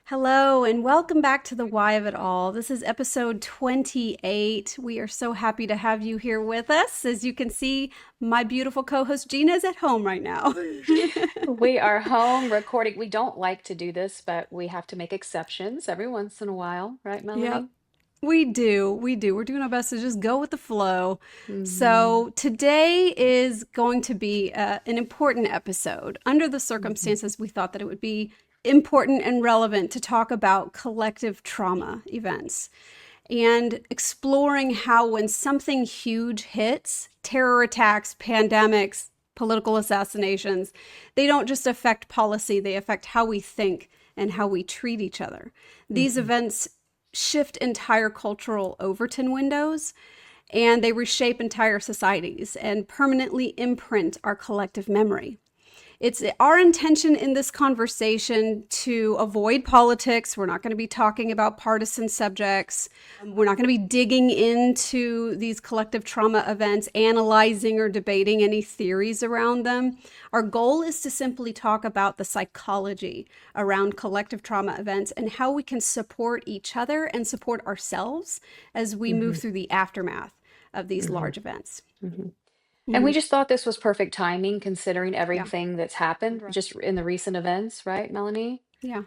Hello, and welcome back to the Why of It All. This is episode 28. We are so happy to have you here with us. As you can see, my beautiful co host Gina is at home right now. We are home recording. We don't like to do this, but we have to make exceptions every once in a while, right, Yep, Melanie? we do. We do. We're doing our best to just go with the flow. Hmm So, today is going to be an important episode. Under the hmm circumstances, we thought that it would be important and relevant to talk about collective trauma events and exploring how, when something huge hits, terror attacks, pandemics, political assassinations, they don't just affect policy, they affect how we think and how we treat each other. These hmm events shift entire cultural Overton windows, and they reshape entire societies and permanently imprint our collective memory. It's our intention in this conversation to avoid politics. We're not going to be talking about partisan subjects. We're not going to be digging into these collective trauma events, analyzing or debating any theories around them. Our goal is to simply talk about the psychology around collective trauma events and how we can support each other and support ourselves as we move hmm through the aftermath of these hmm large events. hmm And we Mhm. just thought this was perfect timing considering Yeah. everything that's happened just in the recent events, right, Melanie? Yeah.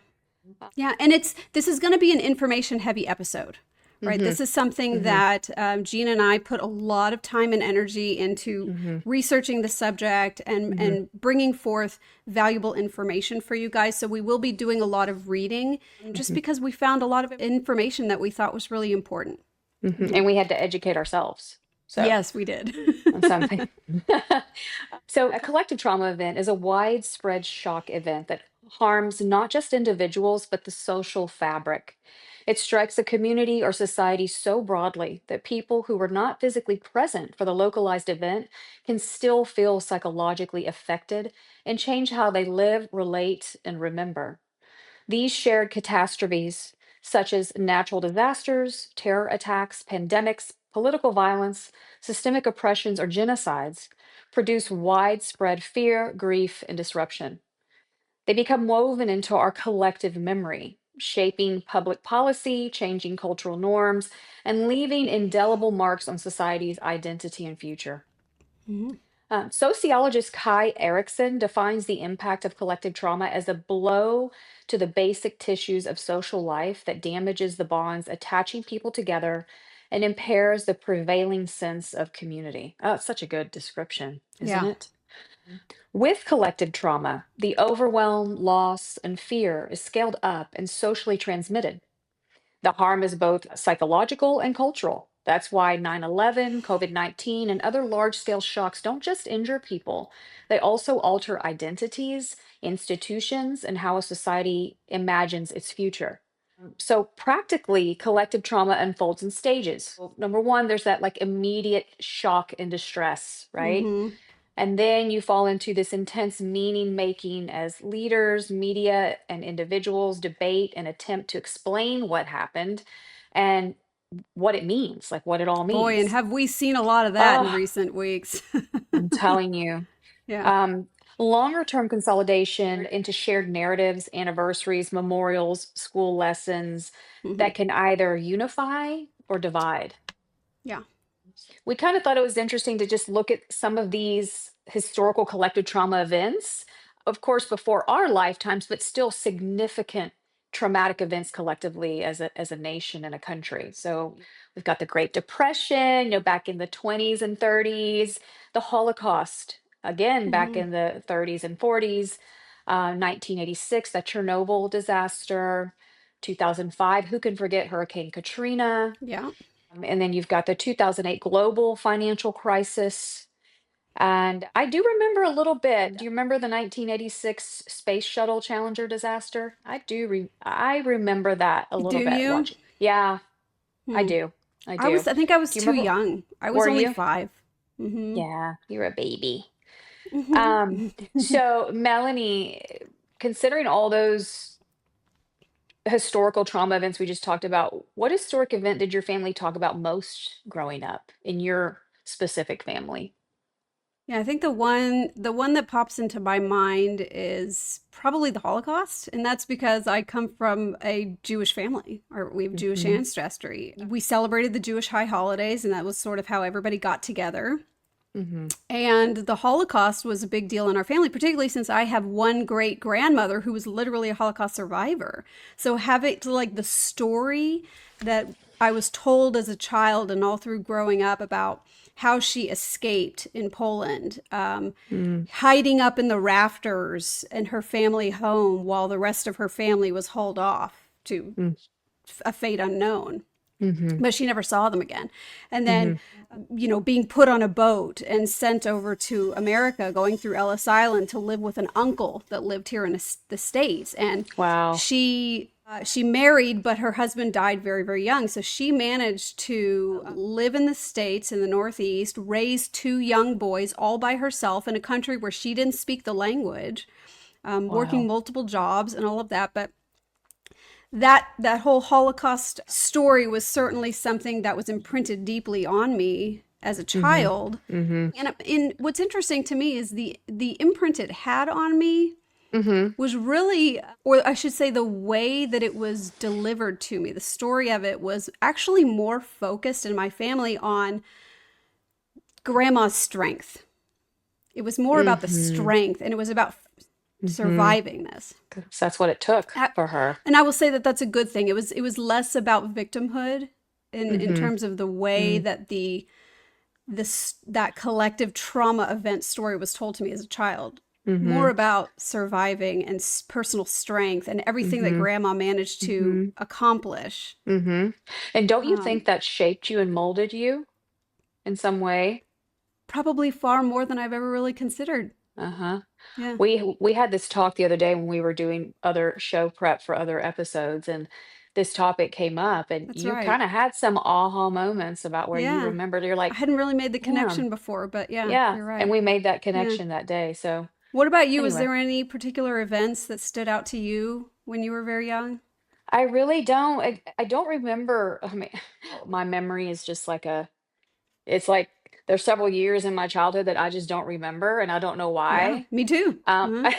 Yeah, and this is going to be an information heavy episode, right? Mm-hmm. This is something hmm that Gina and I put a lot of time and energy into hmm researching the subject hmm and bringing forth valuable information for you guys. So we will be doing a lot of reading just hmm because we found a lot of information that we thought was really important. And we had to educate ourselves. So Yes, we did. on something. So, a collective trauma event is a widespread shock event that harms not just individuals, but the social fabric. It strikes a community or society so broadly that people who were not physically present for the localized event can still feel psychologically affected and change how they live, relate, and remember. These shared catastrophes, such as natural disasters, terror attacks, pandemics, political violence, systemic oppressions, or genocides, produce widespread fear, grief, and disruption. They become woven into our collective memory, shaping public policy, changing cultural norms, and leaving indelible marks on society's identity and future. Mhm. Sociologist Kai Erikson defines the impact of collective trauma as a blow to the basic tissues of social life that damages the bonds attaching people together and impairs the prevailing sense of community. Oh, it's such a good description, isn't Yeah. it? With collective trauma, the overwhelm, loss, and fear is scaled up and socially transmitted. The harm is both psychological and cultural. That's why 9/11, COVID 19, and other large scale shocks don't just injure people, they also alter identities, institutions, and how a society imagines its future. So, practically, collective trauma unfolds in stages. Well, number one, there's that like immediate shock and distress, right? Mhm. And then you fall into this intense meaning making as leaders, media, and individuals debate and attempt to explain what happened and what it means, like what it all Boy, and means. have we seen a lot of that in Oh, recent weeks. I'm telling you. Yeah. Um, Longer term consolidation into shared narratives, anniversaries, memorials, school lessons Mhm. that can either unify or divide. Yeah. We kind of thought it was interesting to just look at some of these historical collective trauma events, of course, before our lifetimes, but still significant traumatic events collectively as a nation and a country. So we've got the Great Depression, back in the 20s and 30s, the Holocaust, again, back Mhm. in the 30s and 40s, 1986, the Chernobyl disaster, 2005, who can forget Hurricane Katrina? Yeah. And then you've got the 2008 global financial crisis. And I do remember a little bit. Do you remember the 1986 Space Shuttle Challenger disaster? I remember that a Do little bit. you? Watch. Yeah, I Hmm. do. I do. I think I was Do you too remember? young. I was Were only you? 5. Mm-hmm. Yeah, you're a baby. Um, Mm-hmm. so Melanie, considering all those historical trauma events we just talked about, what historic event did your family talk about most growing up in your specific family? Yeah, I think the one that pops into my mind is probably the Holocaust, and that's because I come from a Jewish family, or we have Jewish Hmm. ancestry. We celebrated the Jewish high holidays, and that was sort of how everybody got together. Hmm. And the Holocaust was a big deal in our family, particularly since I have one great grandmother who was literally a Holocaust survivor. So having to like the story that I was told as a child and all through growing up about how she escaped in Poland, Mm, hiding up in the rafters in her family home while the rest of her family was hauled off to mm, a fate unknown, mhm, but she never saw them again. And then, mhm. being put on a boat and sent over to America, going through Ellis Island to live with an uncle that lived here in the States. And Wow. she married, but her husband died very, very young. So she managed to live in the States in the Northeast, raise two young boys all by herself in a country where she didn't speak the language, working Wow. multiple jobs and all of that. But that whole Holocaust story was certainly something that was imprinted deeply on me as a Mhm. child. Mhm. And what's interesting to me is the imprint it had on me Mhm. was really, or I should say, the way that it was delivered to me. The story of it was actually more focused in my family on grandma's strength. It was more about the Mhm. strength, and it was about Mhm. surviving this. 'Cause that's what it took I, for her. and I will say that that's a good thing. It was less about victimhood in Mhm. terms of the way Mm. that that collective trauma event story was told to me as a child. More Mhm. about surviving and personal strength and everything that Mhm. grandma managed to Mhm. accomplish. Mhm. And don't you think Um, that shaped you and molded you in some way? Probably far more than I've ever really considered. Uh-huh. Yeah, We had this talk the other day when we were doing other show prep for other episodes, and this topic came up, and that's you right. kind of had some aha moments about where you Yeah. remembered. You're I like, hadn't really made the yeah, connection before, but yeah, yeah. you're And right. we made that Yeah. connection that day. So What about you? Was anyway. there any particular events that stood out to you when you were very young? I really don't. I don't remember. I mean, my memory is just like it's like there's several years in my childhood that I just don't remember, and I don't know Yeah, why. me too. Uh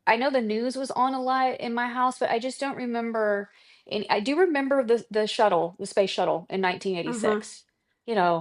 I know the news was on a lot in my house, but I just don't remember. And I do remember the shuttle, the space shuttle in huh. 1986.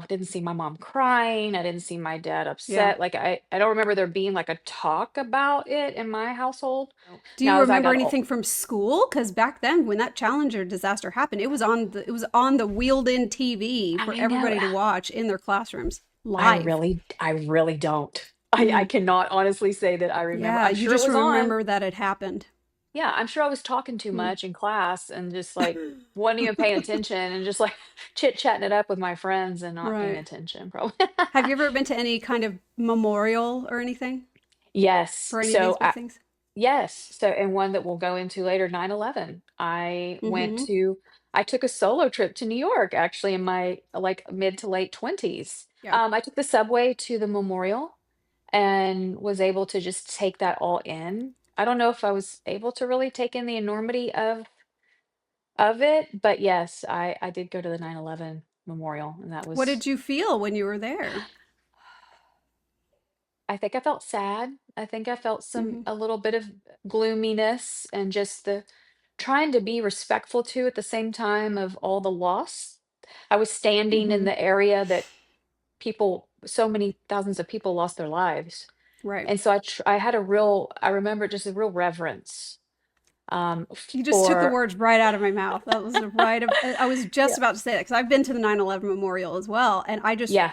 Didn't see my mom crying. I didn't see my dad Yeah. upset. Like I don't remember there being like a talk about it in my household. Do you Now, as I remember got old, anything from school? Because back then, when that Challenger disaster happened, it was on the wheeled-in TV for I know. everybody to watch in their classrooms I live. really I really don't. I Mm. cannot honestly say that I remember. Yeah, I'm you sure it just was on. remember that it happened. Yeah, I'm sure I was talking too Mm. much in class and just like wasn't even paying attention and just like chit-chatting it up with my friends and not paying Right. attention, probably. Have you ever been to any kind of memorial or anything Yes. for any of these So big things? yes. So and one that we'll go into later, 9/11. Mm-hmm. I took a solo trip to New York actually in my like mid to late 20s. Yeah. I took the subway to the memorial and was able to just take that all in. I don't know if I was able to really take in the enormity of it, but yes, I did go to the 9/11 memorial, and that What was did you feel when you were there? I think I felt sad. I think I felt some Mm-hmm. a little bit of gloominess and just the trying to be respectful too at the same time of all the loss. I was standing in Mm-hmm. the area that so many thousands of people lost their lives. Right. And so I had I remember just a real reverence You just took the for words right out of my mouth. That was the right of, I was just yeah. about to say that because I've been to the 9/11 memorial as well. And Yeah,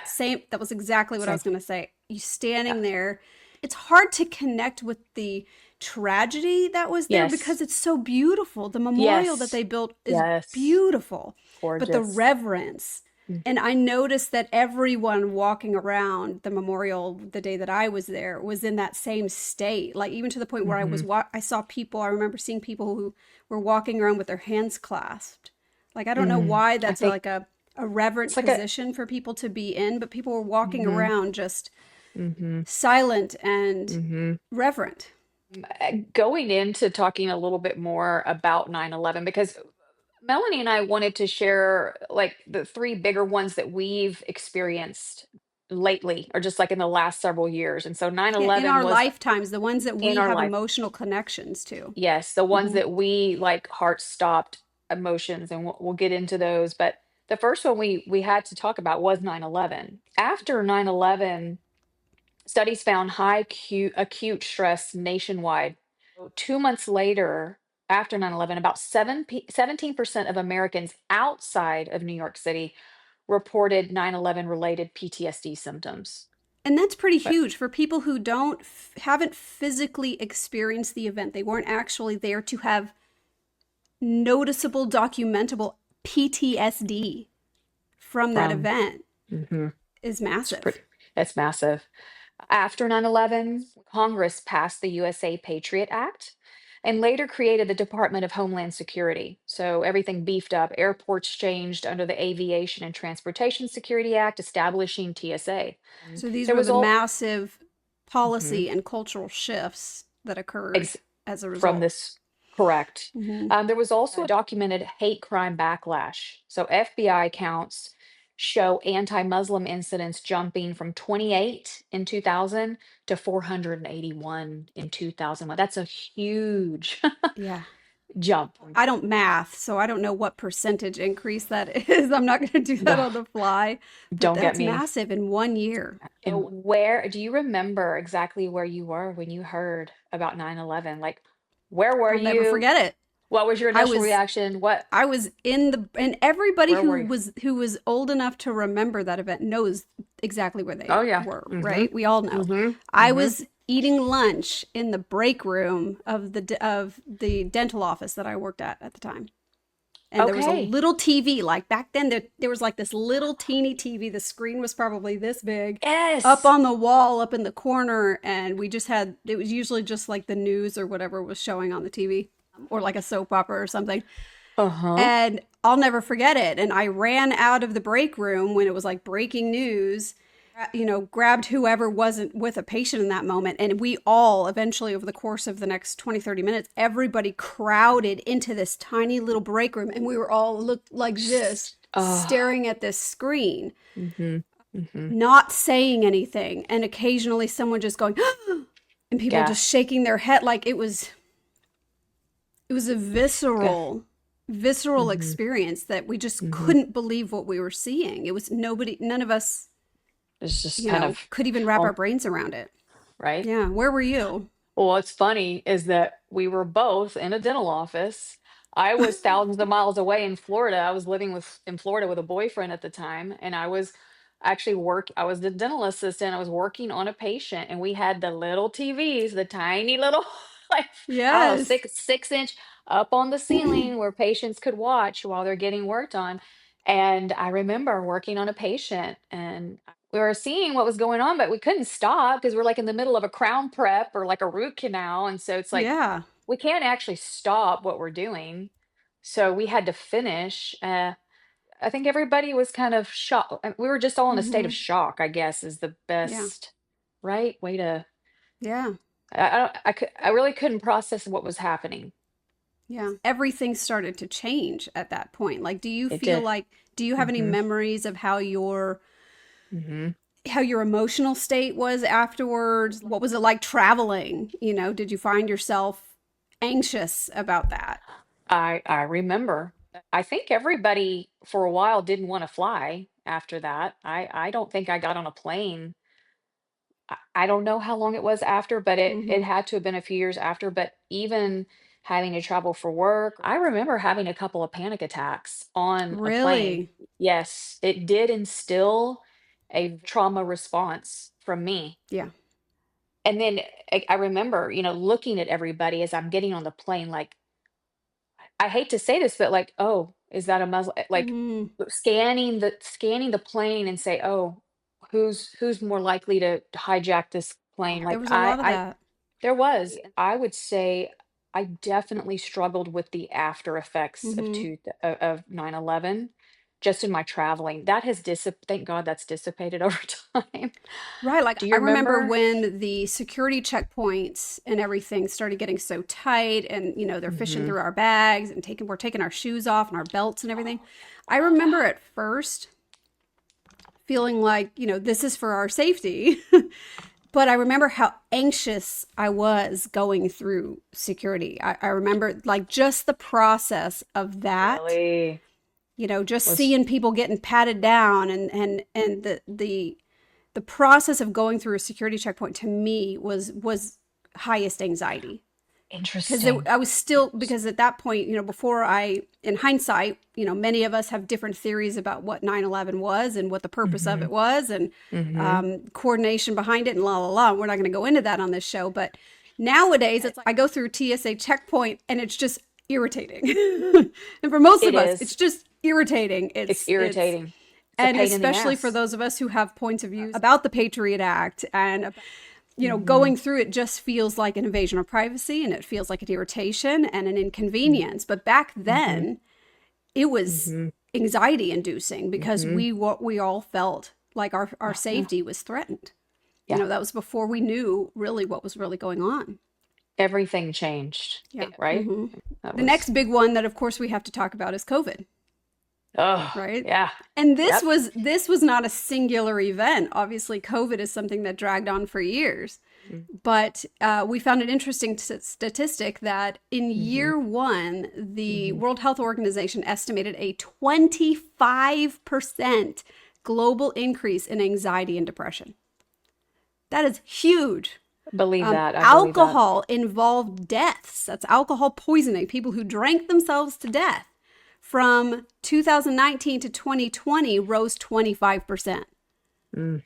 that was exactly what I same. was going to say. You Yeah. standing there, it's hard to connect with the tragedy that was there because Yes. it's so beautiful. The memorial that Yes. they built is Yes. beautiful, but the Gorgeous. reverence. And I noticed that everyone walking around the memorial the day that I was there was in that same state. Like even to the point where Mm-hmm. I saw people, I remember seeing people who were walking around with their hands clasped. Like I don't know Mm. why I that's think like a reverent it's like a position for people to be in, but people were walking mm-hmm. around just Mm-hmm. silent and Mm-hmm. reverent. Going into talking a little bit more about 9/11 because Melanie and I wanted to share like the three bigger ones that we've experienced lately or just like in the last several years. And so nine Yeah, in eleven our was lifetimes, the ones that in we our have life. emotional connections to. Yes, the ones Hmm. that we like heart stopped emotions, and we'll get into those. But the first one we had to talk about was 9/11. After 9/11, studies found high acute stress nationwide. 2 months later, after 9/11, about 17% of Americans outside of New York City reported 9/11 related PTSD symptoms. And that's pretty But huge for people who haven't physically experienced the event. They weren't actually there to have noticeable, documentable PTSD from that from event mhm, is it's massive. pretty, that's massive. After 9/11, Congress passed the USA Patriot Act and later created the Department of Homeland Security. So everything beefed up. Airports changed under the Aviation and Transportation Security Act, establishing TSA. So these There were was the all massive mhm, policy and cultural shifts that occurred ex- as a from result. this, correct. Hmm. There was also a documented hate crime backlash. So FBI counts show anti-Muslim incidents jumping from 28 in 2000 to 481 in 2001. That's a huge Yeah. jump. I don't math, so I don't know what percentage increase that is. I'm not going to do that Ugh, on the fly, but don't get that's me. massive in 1 year. And where do you remember exactly where you were when you heard about 9/11? Like, where were I'll never you? forget it. What was your I initial was reaction? What, I was in the and everybody where were you? who was old enough to remember that event knows exactly where they Oh yeah. were, Mm-hmm. right? We all know. Mm-hmm. I Mm-hmm. was eating lunch in the break room of the dental office that I worked at the time. And there was a Okay. little TV. Like back then, there was like this little teeny TV. The screen was probably this big, up Yes. on the wall, up in the corner, and we just had. It was usually just like the news or whatever was showing on the TV, or like a soap opera or something. Uh-huh. And I'll never forget it. And I ran out of the break room when it was like breaking news, grabbed whoever wasn't with a patient in that moment. And we all eventually, over the course of the next 20, 30 minutes, everybody crowded into this tiny little break room. And we were all looked like this, Oh. staring at this screen, Mm-hmm. Mm-hmm. not saying anything. And occasionally someone just going, and people just Gasp. shaking their head like it was a visceral Mm-hmm. experience that we just Mm-hmm. couldn't believe what we were seeing. It was none of us, It's just kind of, could even wrap our oh, brains around it. right. Yeah. Where were you? Well, what's funny is that we were both in a dental office. I was thousands of miles away in Florida. I was living with in Florida with a boyfriend at the time, and I was actually I was the dental assistant. I was working on a patient, and we had the little TVs, the tiny little like I don't know, Yes. 6 inch up on the ceiling where patients could watch while they're getting worked on. And I remember working on a patient and we were seeing what was going on, but we couldn't stop because we're like in the middle of a crown prep or like a root canal. And so it's like Yeah. we can't actually stop what we're doing. So we had to finish. I think everybody was kind of shocked. We were just all in a state of Hmm. shock, I guess, is the Yeah. best, right? Way to, Yeah. I really couldn't process what was happening. Yeah. Everything started to change at that point. Like, It did. do you have any Hmm. memories of Hmm. how your emotional state was afterwards? What was it like traveling? Did you find yourself anxious about that? I remember. I think everybody for a while didn't want to fly after that. I don't think I got on a plane. I don't know how long it was after, but it Hmm. had to have been a few years after. But even having to travel for work, I remember having a couple of panic attacks on a plane. Really? Yes, it did instill a trauma response from me. Yeah. And then I remember, looking at everybody as I'm getting on the plane, like, I hate to say this, but like, oh, is that a Muslim? Like Hmm. scanning the plane and say, oh, who's more likely to hijack this plane? There Like was a lot of I that. there was. I would say I definitely struggled with the after effects of Hmm. 9/11, just in my traveling. That has thank God that's dissipated over time. Right. Like Do you I remember remember? when the security checkpoints and everything started getting so tight and they're fishing Hmm. through our bags and we're taking our shoes off and our belts and everything. I All remember that. at first feeling like, this is for our safety. But I remember how anxious I was going through security. I remember like just the process of that, Really just was seeing people getting patted down and the process of going through a security checkpoint to me was highest anxiety. Because interesting. I was still, because at that point, before in hindsight, many of us have different theories about what 9/11 was and what the purpose of Mm-hmm. it was, and Mm-hmm. coordination behind it, and la la la. We're not going to go into that on this show, but nowadays it's like I go through TSA checkpoint and it's just irritating. And for most It of us, is. it's just irritating. It's It's irritating. It's a and pain in the especially for ass. those of us who have points of view about the Patriot Act and Mm-hmm. going through it just feels like an invasion of privacy and it feels like an irritation and an inconvenience. But back Mm-hmm. then, it was Mm-hmm. anxiety inducing because Mm-hmm. we all felt like our Uh-huh. safety was threatened. Yeah. That was before we knew really what was really going on. Everything changed, Yeah. right? hmm That The was, next big one that, of course, we have to talk about is COVID, oh, right? yeah. And Yep. this was not a singular event. Obviously, COVID is something that dragged on for years. But we found an interesting statistic that in Mm-hmm. year one, the Mm-hmm. World Health Organization estimated a 25% global increase in anxiety and depression. That is huge. Believe that. I believe that. Alcohol involved deaths. That's alcohol poisoning, people who drank themselves to death. From 2019 to 2020 rose 25%. Mm,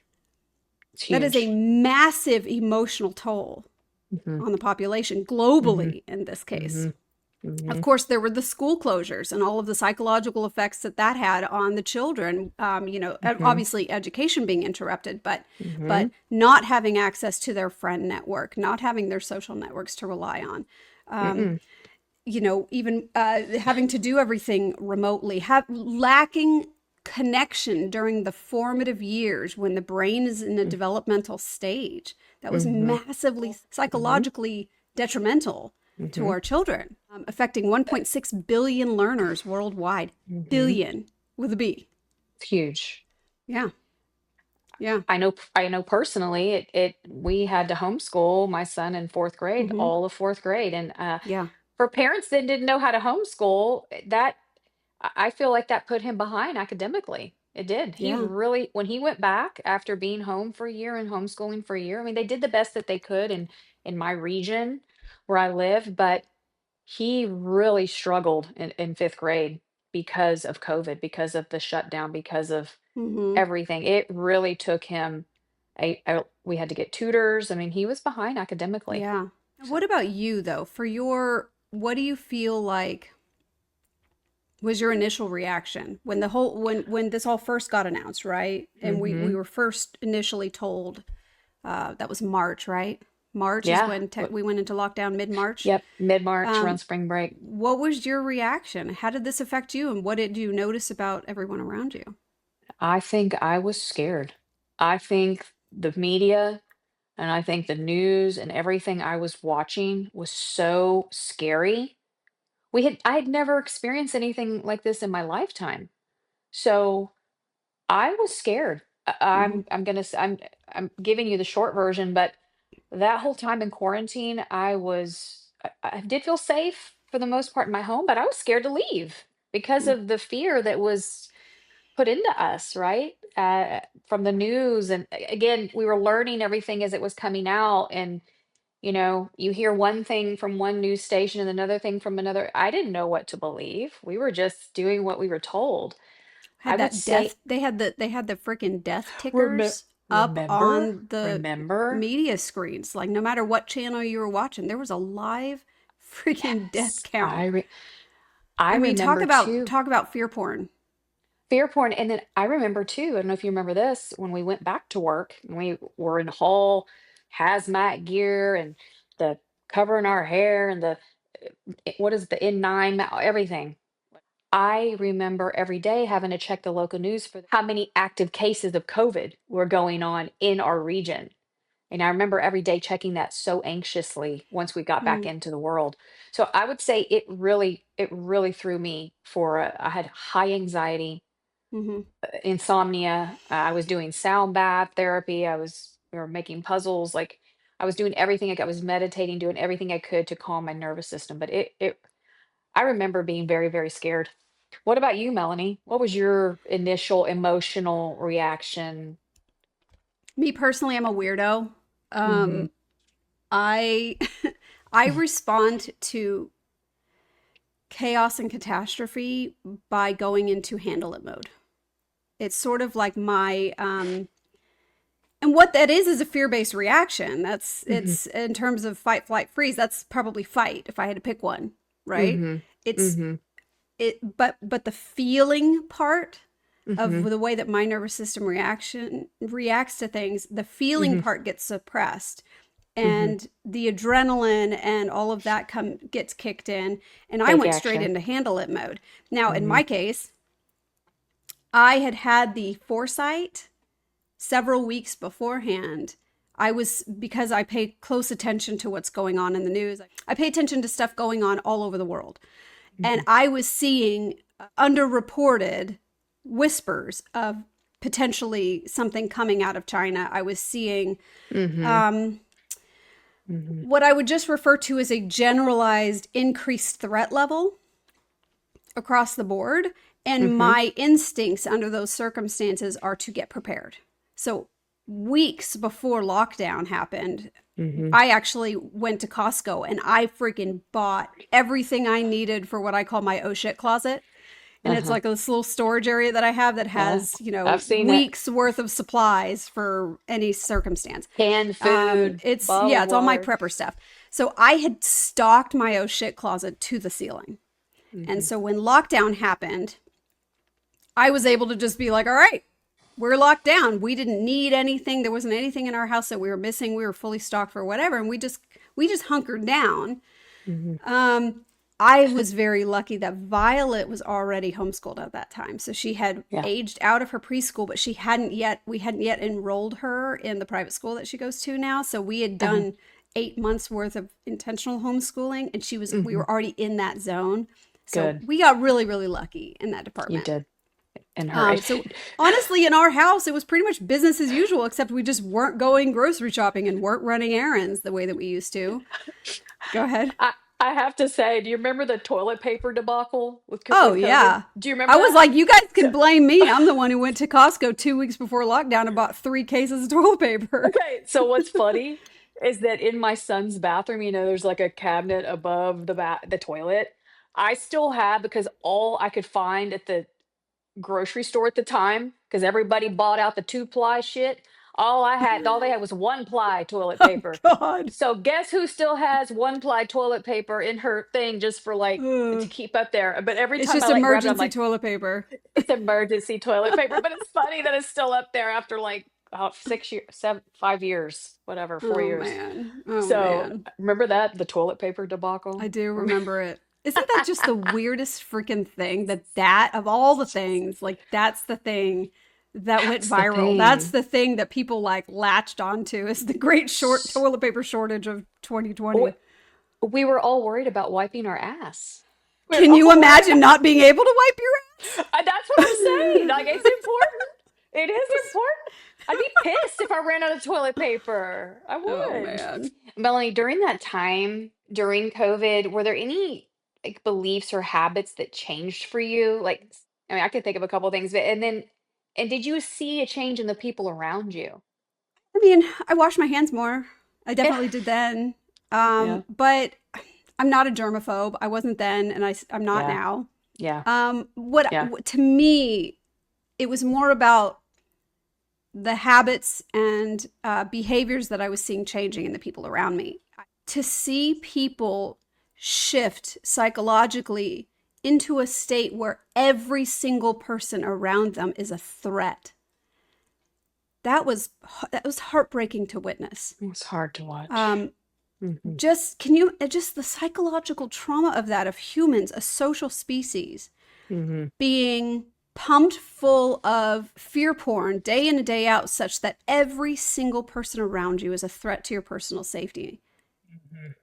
it's That is a huge. massive emotional toll Mm-hmm. on the population Mm-hmm. globally in this case. Mm-hmm. Mm-hmm. Of course, there were the school closures and all of the psychological effects that had on the children. Mm-hmm. Obviously education being interrupted, Mm-hmm. but not having access to their friend network, not having their social networks to rely on. Mm-mm. Even having to do everything remotely, lacking connection during the formative years when the brain is in a developmental stage. That was Mm-hmm. massively Mm-hmm. psychologically detrimental to Mm-hmm. our children, affecting 1.6 billion learners worldwide. Mm-hmm. Billion with a B. It's huge. Yeah, yeah, I know personally we had to homeschool my son in fourth grade, mm-hmm, all of fourth grade. And yeah, for parents that didn't know how to homeschool, I feel like that put him behind academically. It did. He yeah. really, when he went back after being home for a year and homeschooling for a year, I mean, they did the best that they could in my region where I live, but he really struggled in fifth grade because of COVID, because of the shutdown, because of Mm-hmm. everything. It really took him we had to get tutors. I mean, he was behind academically. Yeah. So, What about you though? What do you feel like was your initial reaction when when this all first got announced, right? And we mhm. were first initially told that was March, right? March is Yeah. when we went into lockdown mid-March. Yep, mid-March around Um, spring break. what was your reaction? How did this affect you, and what did you notice about everyone around you? I think I was scared. I think the media and I think the news and everything I was watching was so scary. I had never experienced anything like this in my lifetime. So I was scared. Mm-hmm. I'm giving you the short version, but that whole time in quarantine, I did feel safe for the most part in my home, but I was scared to leave because of the fear that was put into us, right? From the news. And again, we were learning everything as it was coming out. And, you hear one thing from one news station and another thing from another. I didn't know what to believe. We were just doing what we were told. I Had would that death. say, They had the freaking death remember, tickers up remember, on the remember? media screens. Like no matter what channel you were watching, there was a live freaking death Yes, count. I I mean, remember too. talk about fear porn. Fear porn. And then I remember too, I don't know if you remember this, when we went back to work and we were in whole hazmat gear and the covering our hair and what is the N9, everything. I remember every day having to check the local news for how many active cases of COVID were going on in our region. And I remember every day checking that so anxiously once we got back Mm, into the world. So I would say it really threw me for I had high anxiety. Mm-hmm. insomnia. I was doing sound bath therapy. We were making puzzles. Like I was doing everything. I was meditating, doing everything I could to calm my nervous system. But I remember being very, very scared. What about you, Melanie? What was your initial emotional reaction? Me personally, I'm a weirdo. Mm-hmm. Um, I I respond to chaos and catastrophe by going into handle it mode. It's sort of like my and what that is a fear-based reaction. That's Mm-hmm. it's in terms of fight, flight, freeze. That's probably fight if I had to pick one, right? Mm-hmm. It's Mm-hmm. but the feeling part of Mm-hmm. the way that my nervous system reaction reacts to things, the feeling Mm-hmm. part gets suppressed Mm-hmm. and the adrenaline and all of that gets kicked in, and I Take went straight action. into handle it mode. Now, in Mm-hmm. my case, I had the foresight several weeks beforehand. Because I pay close attention to what's going on in the news. I pay attention to stuff going on all over the world. And Mm-hmm. I was seeing underreported whispers of potentially something coming out of China. I was seeing Mm-hmm. um, Mm-hmm. what I would just refer to as a generalized increased threat level across the board. And Mm-hmm. my instincts under those circumstances are to get prepared. So, weeks before lockdown happened, Mm-hmm. I actually went to Costco and I freaking bought everything I needed for what I call my oh shit closet. And it's Uh-huh. like this little storage area that I have that Yeah. has, I've seen it. weeks worth of supplies for any circumstance. Canned food, Yeah, bottled it's all my water. prepper stuff. So I had stocked my oh shit closet to the ceiling. And Mm-hmm. so when lockdown happened, I was able to just be like, all right, we're locked down. We didn't need anything. There wasn't anything in our house that we were missing. We were fully stocked for whatever. And we just hunkered down. Mm-hmm. Um, I was very lucky that Violet was already homeschooled at that time. So she had Yeah. aged out of her preschool, but we hadn't yet enrolled her in the private school that she goes to now. So we had Uh-huh. done 8 months worth of intentional homeschooling and we Mm-hmm. were already in that zone. So Good. we got really, really lucky in that You department. did. And her. So honestly, in our house, it was pretty much business as usual, except we just weren't going grocery shopping and weren't running errands the way that we used to. Go ahead. I, I have to say, do you remember the toilet paper debacle Oh, with COVID? yeah. Do you remember I was that? like, you guys So, can blame me. I'm the one who went to Costco 2 weeks before lockdown and bought 3 cases of toilet paper. okay, so what's funny is that in my son's bathroom, there's like a cabinet above the toilet. I still have because all I could find at the grocery store at the time, because everybody bought out the 2-ply shit. All they had was 1-ply toilet Oh, paper. God. So guess who still has 1-ply toilet paper in her thing just for like Uh, to keep up there? But every it's time I just like grab it, I'm emergency like, toilet paper. it's emergency toilet paper. But it's funny that it's still up there after like 6 years, 5 years, whatever, four Oh, years. man. Oh, So man. remember that the toilet paper I debacle? do remember it. Isn't that just the weirdest freaking thing that of all the things, like that's the thing that went That's the viral. That's thing. the thing that people like latched onto is the great short toilet paper shortage of 2020. We were all worried about wiping our ass. We were Can you all worried imagine about. not being able to wipe your That's what I'm saying. Like it's ass? important. It is important. I'd be pissed if I ran out of toilet paper. I Oh, would. man. Melanie, during that time, during COVID, were there any like beliefs or habits that changed for you? Like, I mean, I could think of a couple things, but and did you see a change in the people around you? I mean, I wash my hands more. I Yeah. definitely did then. Yeah. But I'm not a germaphobe. I wasn't then, and I'm not Yeah. now. Yeah. Yeah. To me, it was more about the habits and behaviors that I was seeing changing in the people around me. To see people shift psychologically into a state where every single person around them is a threat. That was heartbreaking to witness. It's hard to watch. Um, Hmm. just the psychological trauma of that, of humans, a social species, Hmm. being pumped full of fear porn day in and day out, such that every single person around you is a threat to your personal safety,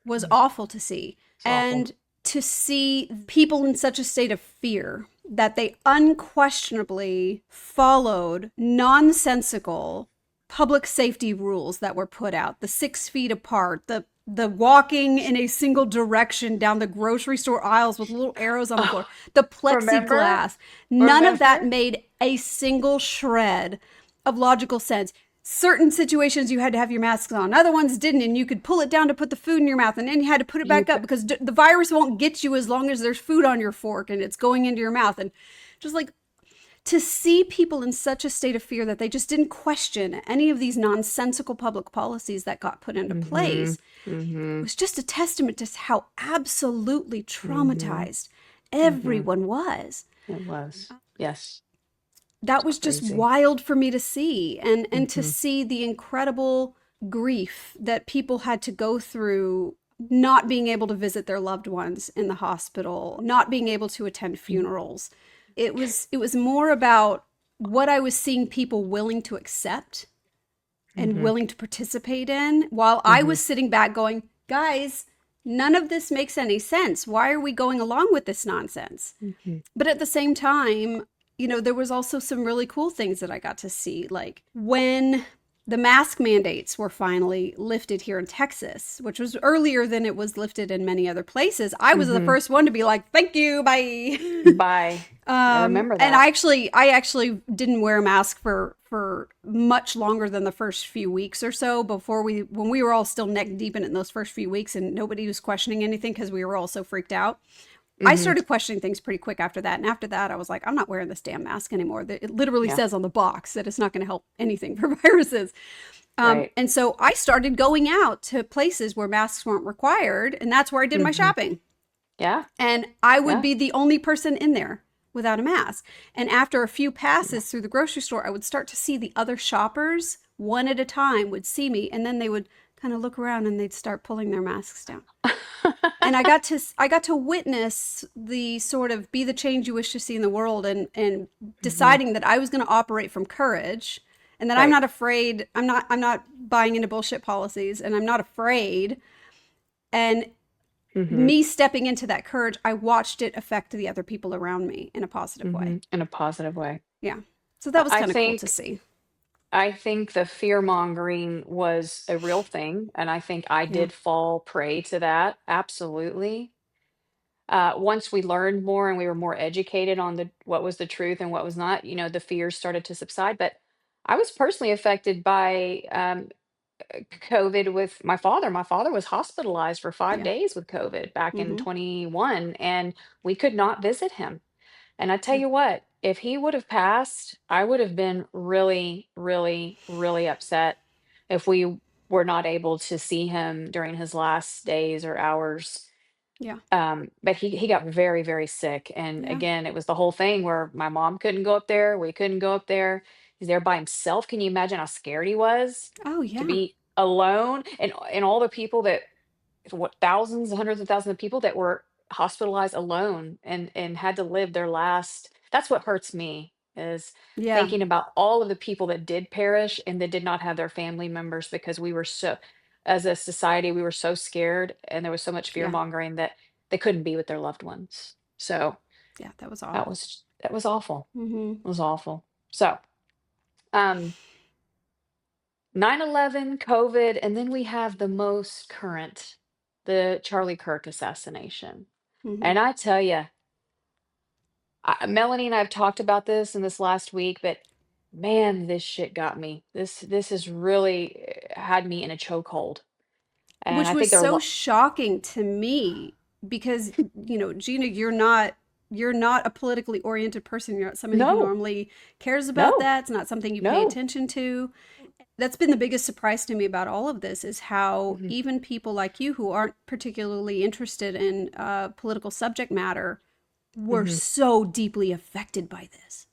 was It's awful to see. awful. And to see people in such a state of fear that they unquestionably followed nonsensical public safety rules that were put out, the 6 feet apart, the walking in a single direction down the grocery store aisles with little arrows on the floor, Oh, the remember? plexiglass. None of that Remember? made a single shred of logical sense. Certain situations you had to have your masks on, other ones didn't, and you could pull it down to put the food in your mouth, and then you had to put it You back up could. because the virus won't get you as long as there's food on your fork and it's going into your mouth. And just like, to see people in such a state of fear that they just didn't question any of these nonsensical public policies that got put into Mm-hmm. place Mm-hmm. was just a testament to how absolutely Mm-hmm. traumatized Mm-hmm. everyone was. It was. Yes. That It's was just crazy. wild for me to see, and to Mm-hmm. see the incredible grief that people had to go through, not being able to visit their loved ones in the hospital, not being able to attend funerals. It was more about what I was seeing people willing to accept and Mm-hmm. willing to participate in, while I Mm-hmm. was sitting back going, guys, none of this makes any sense. Why are we going along with this nonsense? Mm-hmm. But at the same time, there was also some really cool things that I got to see. Like when the mask mandates were finally lifted here in Texas, which was earlier than it was lifted in many other places, I was the Mm-hmm. first one to be like, thank you, bye. Bye. I remember And that. I actually didn't wear a mask for much longer than the first few weeks or so, when we were all still neck deep in it in those first few weeks and nobody was questioning anything because we were all so freaked out. I Mm-hmm. started questioning things pretty quick after that. And after that, I was like, I'm not wearing this damn mask anymore. It literally Yeah. says on the box that it's not going to help anything for viruses. Right. And so I started going out to places where masks weren't required. And that's where I did my Mm-hmm. shopping. Yeah. And I would Yeah. be the only person in there without a mask. And after a few Yeah. passes through the grocery store, I would start to see the other shoppers one at a time would see me. And then they would kind of look around and they'd start pulling their masks down. And I got to witness the sort of be the change you wish to see in the world, and Mm-hmm. deciding that I was going to operate from courage, and that I'm Right. not afraid. I'm not buying into bullshit policies, and I'm not afraid. And Mm-hmm. me stepping into that courage, I watched it affect the other people around me in a positive way. Mm-hmm. In a positive way. Yeah. So that was I kind of cool to think see. I think the fear mongering was a real thing, and I think I Yeah. did fall prey to that. Absolutely. Once we learned more and we were more educated on the what was the truth and what was not, the fears started to subside. But I was personally affected by COVID with my father. My father was hospitalized for five Yeah. days with COVID back in Mm-hmm. 21, and we could not visit him. And I tell Yeah. you what, if he would have passed, I would have been really, really, really upset if we were not able to see him during his last days or hours. Yeah. But he got very, very sick. And Yeah. again, it was the whole thing where my mom couldn't go up there, we couldn't go up there. He's there by himself. Can you imagine how scared he was Oh to yeah. be alone? And all the people that what thousands, hundreds of thousands of people that were hospitalized alone and had to live their last. That's what hurts me is Yeah. thinking about all of the people that did perish and that did not have their family members because we were so as a society we were so scared and there was so much fear Yeah. mongering that they couldn't be with their loved ones. So Yeah. That was that awful. was that was awful. Mm-hmm. It was awful. So um 9/11, COVID, and then we have the most current, the Charlie Kirk assassination. Mm-hmm. And I tell you, Melanie and I have talked about this in this last week, but man, this shit got me. This has really had me in a chokehold. And Which I was think there are so shocking to me because, Gina, you're not a politically oriented person. You're not somebody who no, normally cares about no, that. It's not something you pay no. attention to. That's been the biggest surprise to me about all of this, is how Mhm, even people like you who aren't particularly interested in political subject matter were mhm. so deeply affected by this.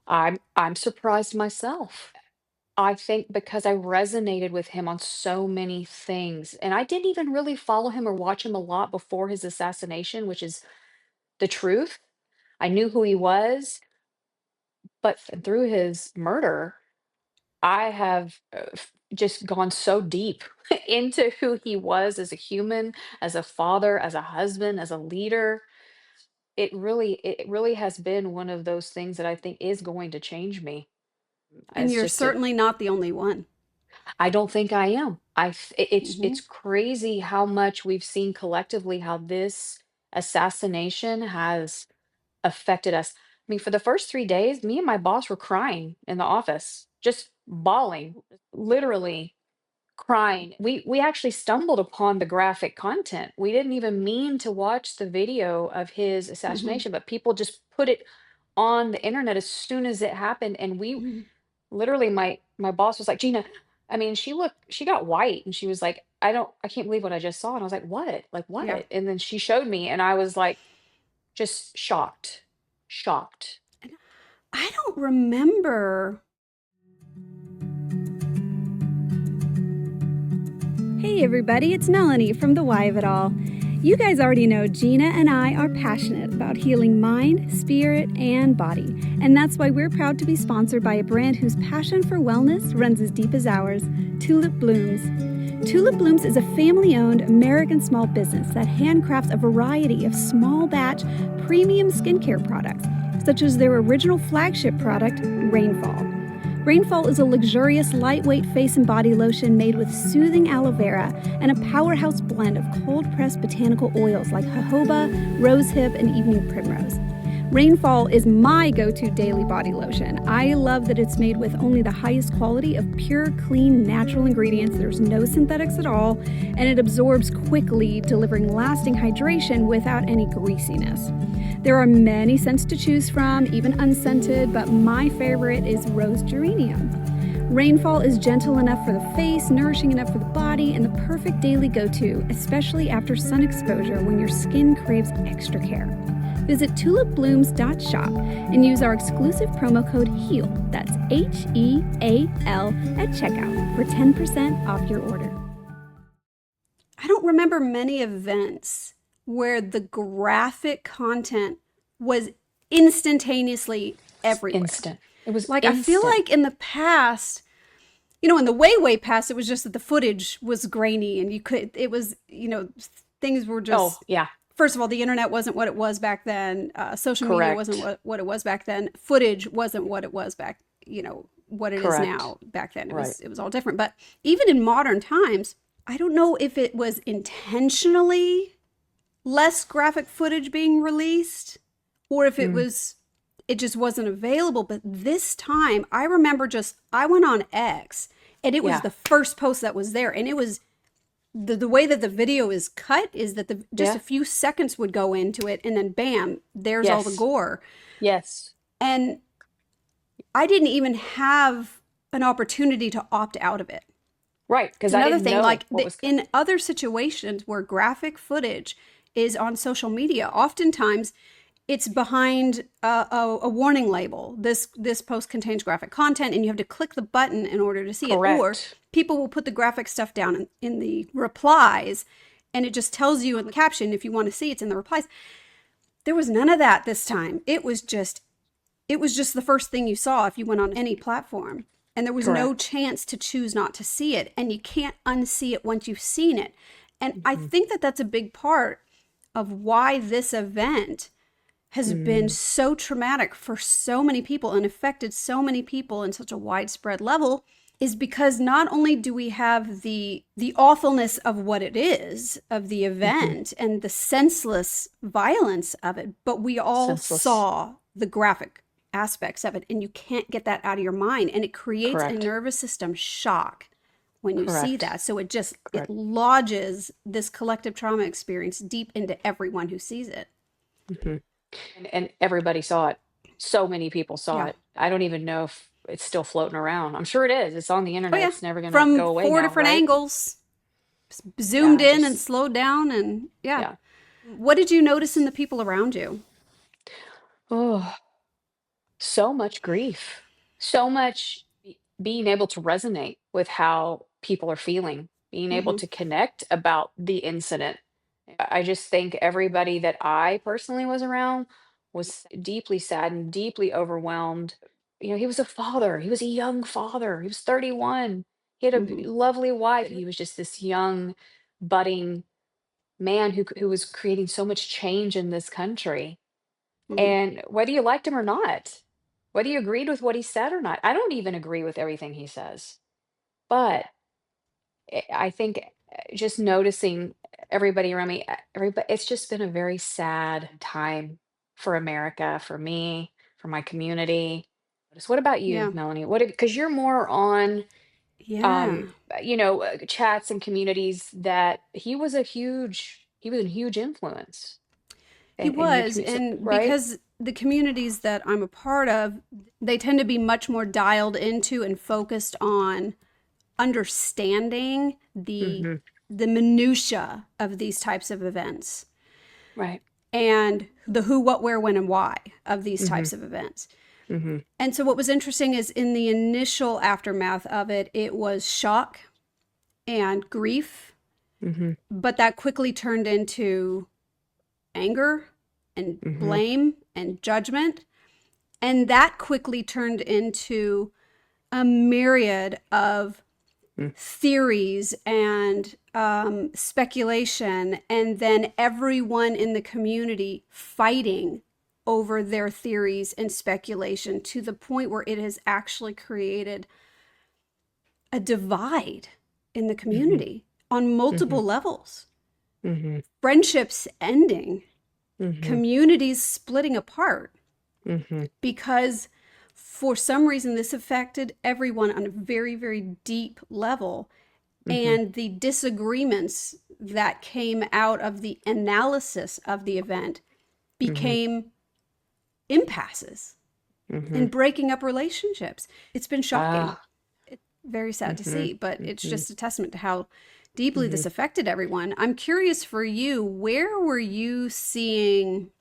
I'm surprised myself. I think because I resonated with him on so many things. And I didn't even really follow him or watch him a lot before his assassination, which is the truth. I knew who he was, but through his murder, I have just gone so deep into who he was as a human, as a father, as a husband, as a leader. It really has been one of those things that I think is going to change me. And It's you're just a certainly not the only one. I don't think I am. It's Hmm. crazy how much we've seen collectively how this assassination has affected us. I mean, for the first 3 days, me and my boss were crying in the office, just bawling, literally crying. We actually stumbled upon the graphic content. We didn't even mean to watch the video of his Hmm. assassination, but people just put it on the internet as soon as it happened, and we Hmm. literally my boss was like, "Gina," I mean, she got white and she was like, I can't believe what I just saw." And I was like, "What? Like Yeah. what?" And then she showed me and I was like just shocked. Shocked. And I don't remember. Hey everybody, it's Melanie from The Why of It All. You guys already know Gina and I are passionate about healing mind, spirit, and body. And that's why we're proud to be sponsored by a brand whose passion for wellness runs as deep as ours, Tulip Blooms. Tulip Blooms is a family-owned American small business that handcrafts a variety of small batch premium skincare products, such as their original flagship product, Rainfall. Rainfall is a luxurious, lightweight face and body lotion made with soothing aloe vera and a powerhouse blend of cold-pressed botanical oils like jojoba, rosehip, and evening primrose. Rainfall is my go-to daily body lotion. I love that it's made with only the highest quality of pure, clean, natural ingredients. There's no synthetics at all, and it absorbs quickly, delivering lasting hydration without any greasiness. There are many scents to choose from, even unscented, but my favorite is rose geranium. Rainfall is gentle enough for the face, nourishing enough for the body, and the perfect daily go-to, especially after sun exposure when your skin craves extra care. Visit tulipblooms.shop and use our exclusive promo code HEAL, that's HEAL, at checkout for 10% off your order. I don't remember many events where the graphic content was instantaneously It's everywhere. instant. It was Like, I feel instant. like in the past, in the way past, it was just that the footage was grainy and it was, things were Oh, just, yeah, first of all, the internet wasn't what it was back then. Social media wasn't correct. what it was back then. Footage wasn't what it was back, what it is Correct. now back then. It Right. was, it was all different. But even in modern times, I don't know if it was intentionally less graphic footage being released or if Mm, it just wasn't available. But this time I remember I went on X and it was yeah. the first post that was there. And it was the way that the video is cut is that just a Yeah. few seconds would go into it and then bam, there's all the Yes. gore. Yes. And I didn't even have an opportunity to opt out of it. Right. It's Because I another didn't thing, know like what was in other situations where graphic footage is on social media, oftentimes it's behind a warning label. This post contains graphic content, and you have to click the button in order to see it. Or correct. people will put the graphic stuff down in the replies, and it just tells you in the caption if you want to see it's in the replies. There was none of that this time. It was just the first thing you saw if you went on any platform. And there was no Correct. chance to choose not to see it. And you can't unsee it once you've seen it. And I Mhm. think that that's a big part of why this event has been Mm, so traumatic for so many people and affected so many people in such a widespread level is because not only do we have the awfulness of what it is of the mhm. event and the senseless violence of it, but we all Senseless. saw the graphic aspects of it and you can't get that out of your mind and it creates a Correct. nervous system shock when you see Correct. that. So it Correct. lodges this collective trauma experience deep into everyone who sees it. Mhm. And everybody saw it. So many people saw Yeah. it. I don't even know if it's still floating around. I'm sure it is. It's on the Oh internet. yeah. It's never gonna From go away four now, different right? angles, zoomed Yeah, in and just slowed down and yeah. yeah. What did you notice in the people around you? Oh, so much grief. So much being able to resonate with how people are feeling, being able Hmm. to connect about the incident. I just think everybody that I personally was around was deeply saddened, deeply overwhelmed. He was a father. He was a young father. He was 31. He had a Mm-hmm. lovely wife. He was just this young, budding man who was creating so much change in this country. Mm-hmm. And whether you liked him or not, whether you agreed with what he said or not, I don't even agree with everything he says. But I think just noticing everybody around me, everybody, it's just been a very sad time for America, for me, for my community. Just what about you, Yeah. Melanie? What because you're more on Yeah. chats and communities that he was a huge influence He in your was, community, and right? because the communities that I'm a part of, they tend to be much more dialed into and focused on understanding Mm-hmm. the minutia of these types of events Right. and the who, what, where, when, and why of these Mm-hmm. types of events. Mm-hmm. And so what was interesting is in the initial aftermath of it, it was shock and grief, Mm-hmm. but that quickly turned into anger and Mm-hmm. blame and judgment. And that quickly turned into a myriad of theories and speculation, and then everyone in the community fighting over their theories and speculation to the point where it has actually created a divide in the Mm-hmm. community on Mm-hmm. multiple levels. Mm-hmm. Friendships ending, Mm-hmm. communities splitting apart Mm-hmm. because for some reason this affected everyone on a very, very deep level. Mm-hmm. And the disagreements that came out of the analysis of the event Mm-hmm. became impasses Mm-hmm. and breaking up relationships. It's been shocking. Ah. It's very sad to Mm-hmm. see, but it's Mm-hmm. just a testament to how deeply Mm-hmm. this affected everyone. I'm curious for you, where were you seeing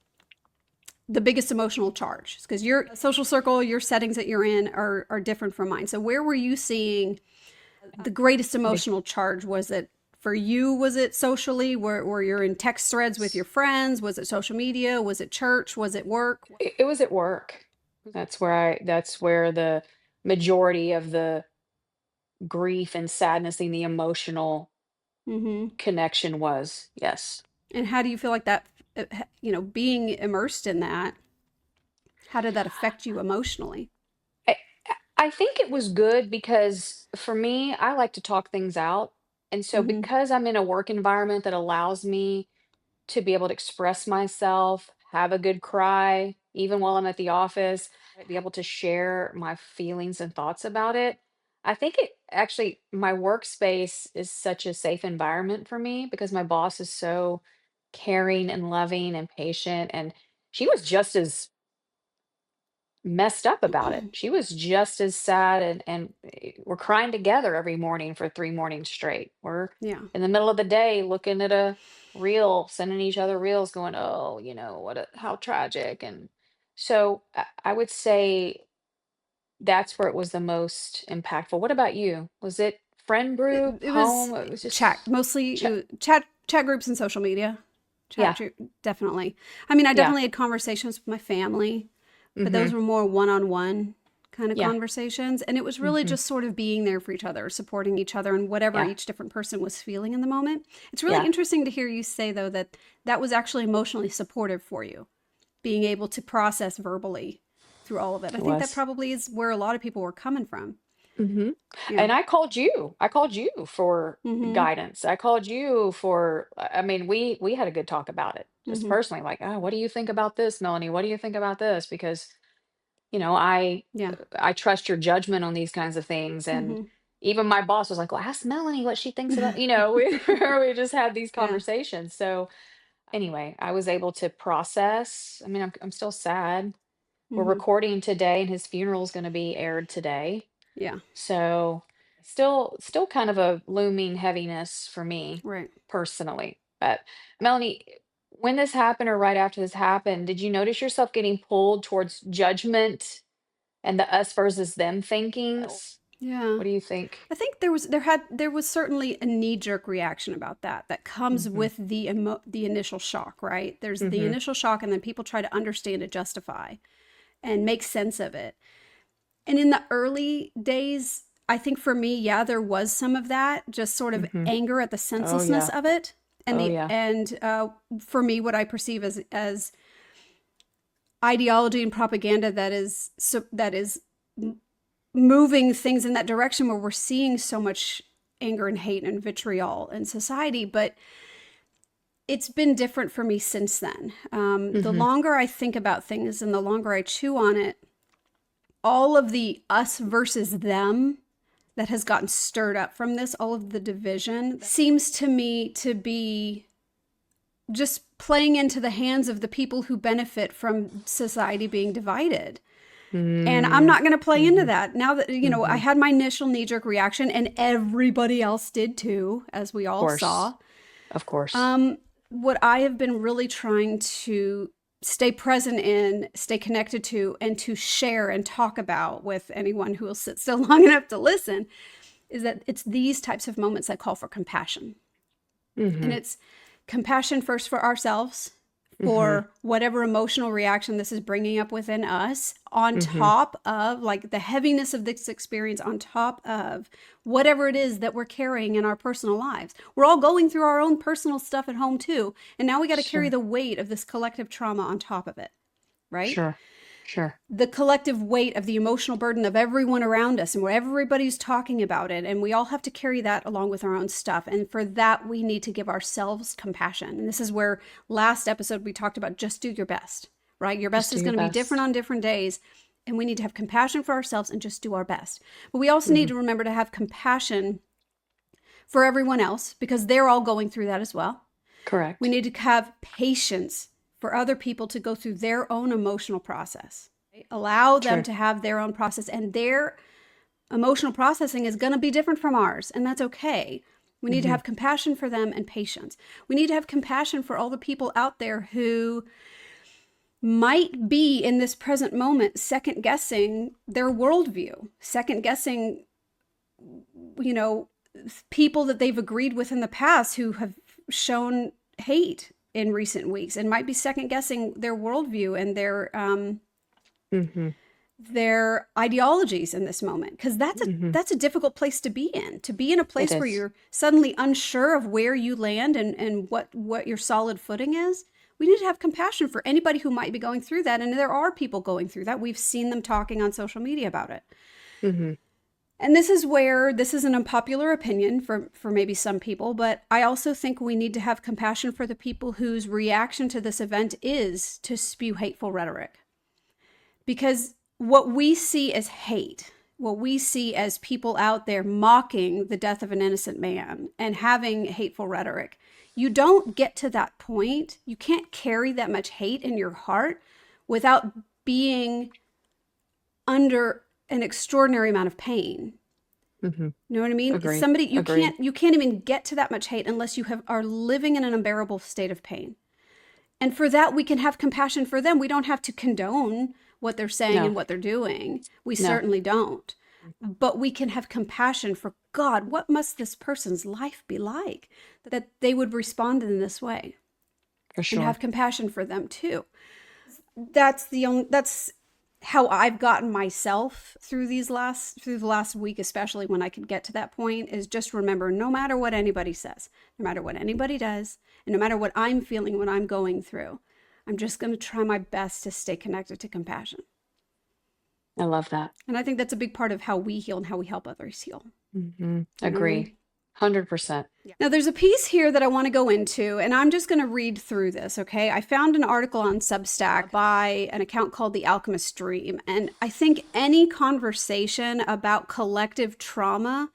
the biggest emotional charge? Because your social circle, your settings that you're in are different from mine. So where were you seeing the greatest Big. emotional charge? Was it for you? Was it socially, where you're in text threads with your friends? Was it social media? Was it church? Was it work? It was at work. That's where the majority of the grief and sadness and the emotional Mm-hmm. connection was. Yes. And how do you feel like that, being immersed in that, how did that affect you emotionally? I I think it was good because for me, I like to talk things out. And so Mm-hmm. because I'm in a work environment that allows me to be able to express myself, have a good cry, even while I'm at the office, be able to share my feelings and thoughts about it. I think it actually, my workspace is such a safe environment for me because my boss is so caring and loving and patient. And she was just as messed up about it. She was just as sad and we're crying together every morning for 3 mornings straight. We're Yeah. in the middle of the day looking at a reel, sending each other reels, going, "Oh, how tragic." And so I would say that's where it was the most impactful. What about you? Was it friend group, It was home? It was chat, just mostly ch- chat groups and social media. yeah, Definitely. I mean, I yeah. definitely had conversations with my family, but Mm-hmm. those were more one-on-one kind of Yeah. conversations, and it was really Mm-hmm. just sort of being there for each other, supporting each other and whatever Yeah. each different person was feeling in the moment. It's really Yeah. interesting to hear you say though that that was actually emotionally supportive for you, being able to process verbally through all of it. I It think that was. probably is where a lot of people were coming from. Hmm. Yeah. And I called you. I called you for Mhm. guidance. I called you for, I mean, we had a good talk about it, just Mhm. personally, like, oh, what do you think about this, Melanie? What do you think about this? Because, I Yeah. I trust your judgment on these kinds of things. And Mhm. even my boss was like, well, ask Melanie what she thinks about, we just had these Yeah. conversations. So anyway, I was able to process. I mean, I'm still sad. We're Mhm. recording today and his funeral is going to be aired today. Yeah. So still kind of a looming heaviness for me Right. personally. But Melanie, when this happened or right after this happened, did you notice yourself getting pulled towards judgment and the us versus them thinking? Yeah. What do you think? I think there was certainly a knee-jerk reaction about that comes Mm-hmm. with the initial shock, right? There's the Mm-hmm. initial shock and then people try to understand and justify and make sense of it. And in the early days, I think for me, yeah, there was some of that, just sort of Hmm. anger at the Oh senselessness yeah. of it. And Oh the yeah. and for me, what I perceive as ideology and propaganda that is moving things in that direction, where we're seeing so much anger and hate and vitriol in society. But it's been different for me since then. The Hmm. longer I think about things and the longer I chew on it, all of the us versus them that has gotten stirred up from this, all of the division, seems to me to be just playing into the hands of the people who benefit from society being divided. And I'm Mm-hmm. not going to play into Hmm. that. Now that, I Of had my initial knee jerk reaction, and everybody else did too, as we all course. saw. Of course. Um, what I have been really trying to stay present in, stay connected to, and to share and talk about with anyone who will sit still long enough to listen is that it's these types of moments that call for compassion. And Hmm. it's compassion first for ourselves, Hmm. for whatever emotional reaction this is bringing up within us, on Hmm. top of like the heaviness of this experience, on top of whatever it is that we're carrying in our personal lives. We're all going through our own personal stuff at home too. And now we got to carry Sure. the weight of this collective trauma on top of it, right? Sure. Sure. The collective weight of the emotional burden of everyone around us, and where everybody's talking about it, and we all have to carry that along with our own stuff. And for that, we need to give ourselves compassion. And this is where last episode we talked about just do your best, right? Your Just best do is your going to be different best. on different days, and we need to have compassion for ourselves and just do our best. But we also need Hmm. to remember to have compassion for everyone else, because they're all going through that as well. We Correct. need to have patience for other people to go through their own emotional process. Right? Allow them True. to have their own process, and their emotional processing is going to be different from ours, and that's okay. We need to Hmm. have compassion for them and patience. We need to have compassion for all the people out there who might be in this present moment second guessing their worldview, second guessing, you know, people that they've agreed with in the past who have shown hate in recent weeks, and might be second guessing their worldview and Hmm. their ideologies in this moment, because Hmm. that's a difficult place to be in a It place where is. you're suddenly unsure of where you land and what your solid footing is. We need to have compassion for anybody who might be going through that, and there are people going through that. We've seen them talking on social media about it. Hmm. And this is where this is an unpopular opinion for maybe some people, but I also think we need to have compassion for the people whose reaction to this event is to spew hateful rhetoric. Because what we see as hate, what we see as people out there mocking the death of an innocent man and having hateful rhetoric, you don't get to that point. You can't carry that much hate in your heart without being under an extraordinary amount of pain. Hmm. You know what I mean? Agreed. Somebody Agreed. you can't even get to that much hate unless you are living in an unbearable state of pain. And for that, we can have compassion for them. We don't have to condone what they're saying No. and what they're doing. We No. certainly don't. But we can have compassion for, God, what must this person's life be like that they would respond in this way, For and have sure. compassion for them too. That's how I've gotten myself through the last week, especially when I could get to that point, is just remember, no matter what anybody says, no matter what anybody does, and no matter what I'm feeling, what I'm going through, I'm just going to try my best to stay connected to compassion. I love that. And I think that's a big part of how we heal and how we help others heal. Hmm. You know what I mean? Agree. 100%. Now, there's a piece here that I want to go into, and I'm just going to read through this, okay? I found an article on Substack by an account called The Alchemist Dream, and I think any conversation about collective trauma,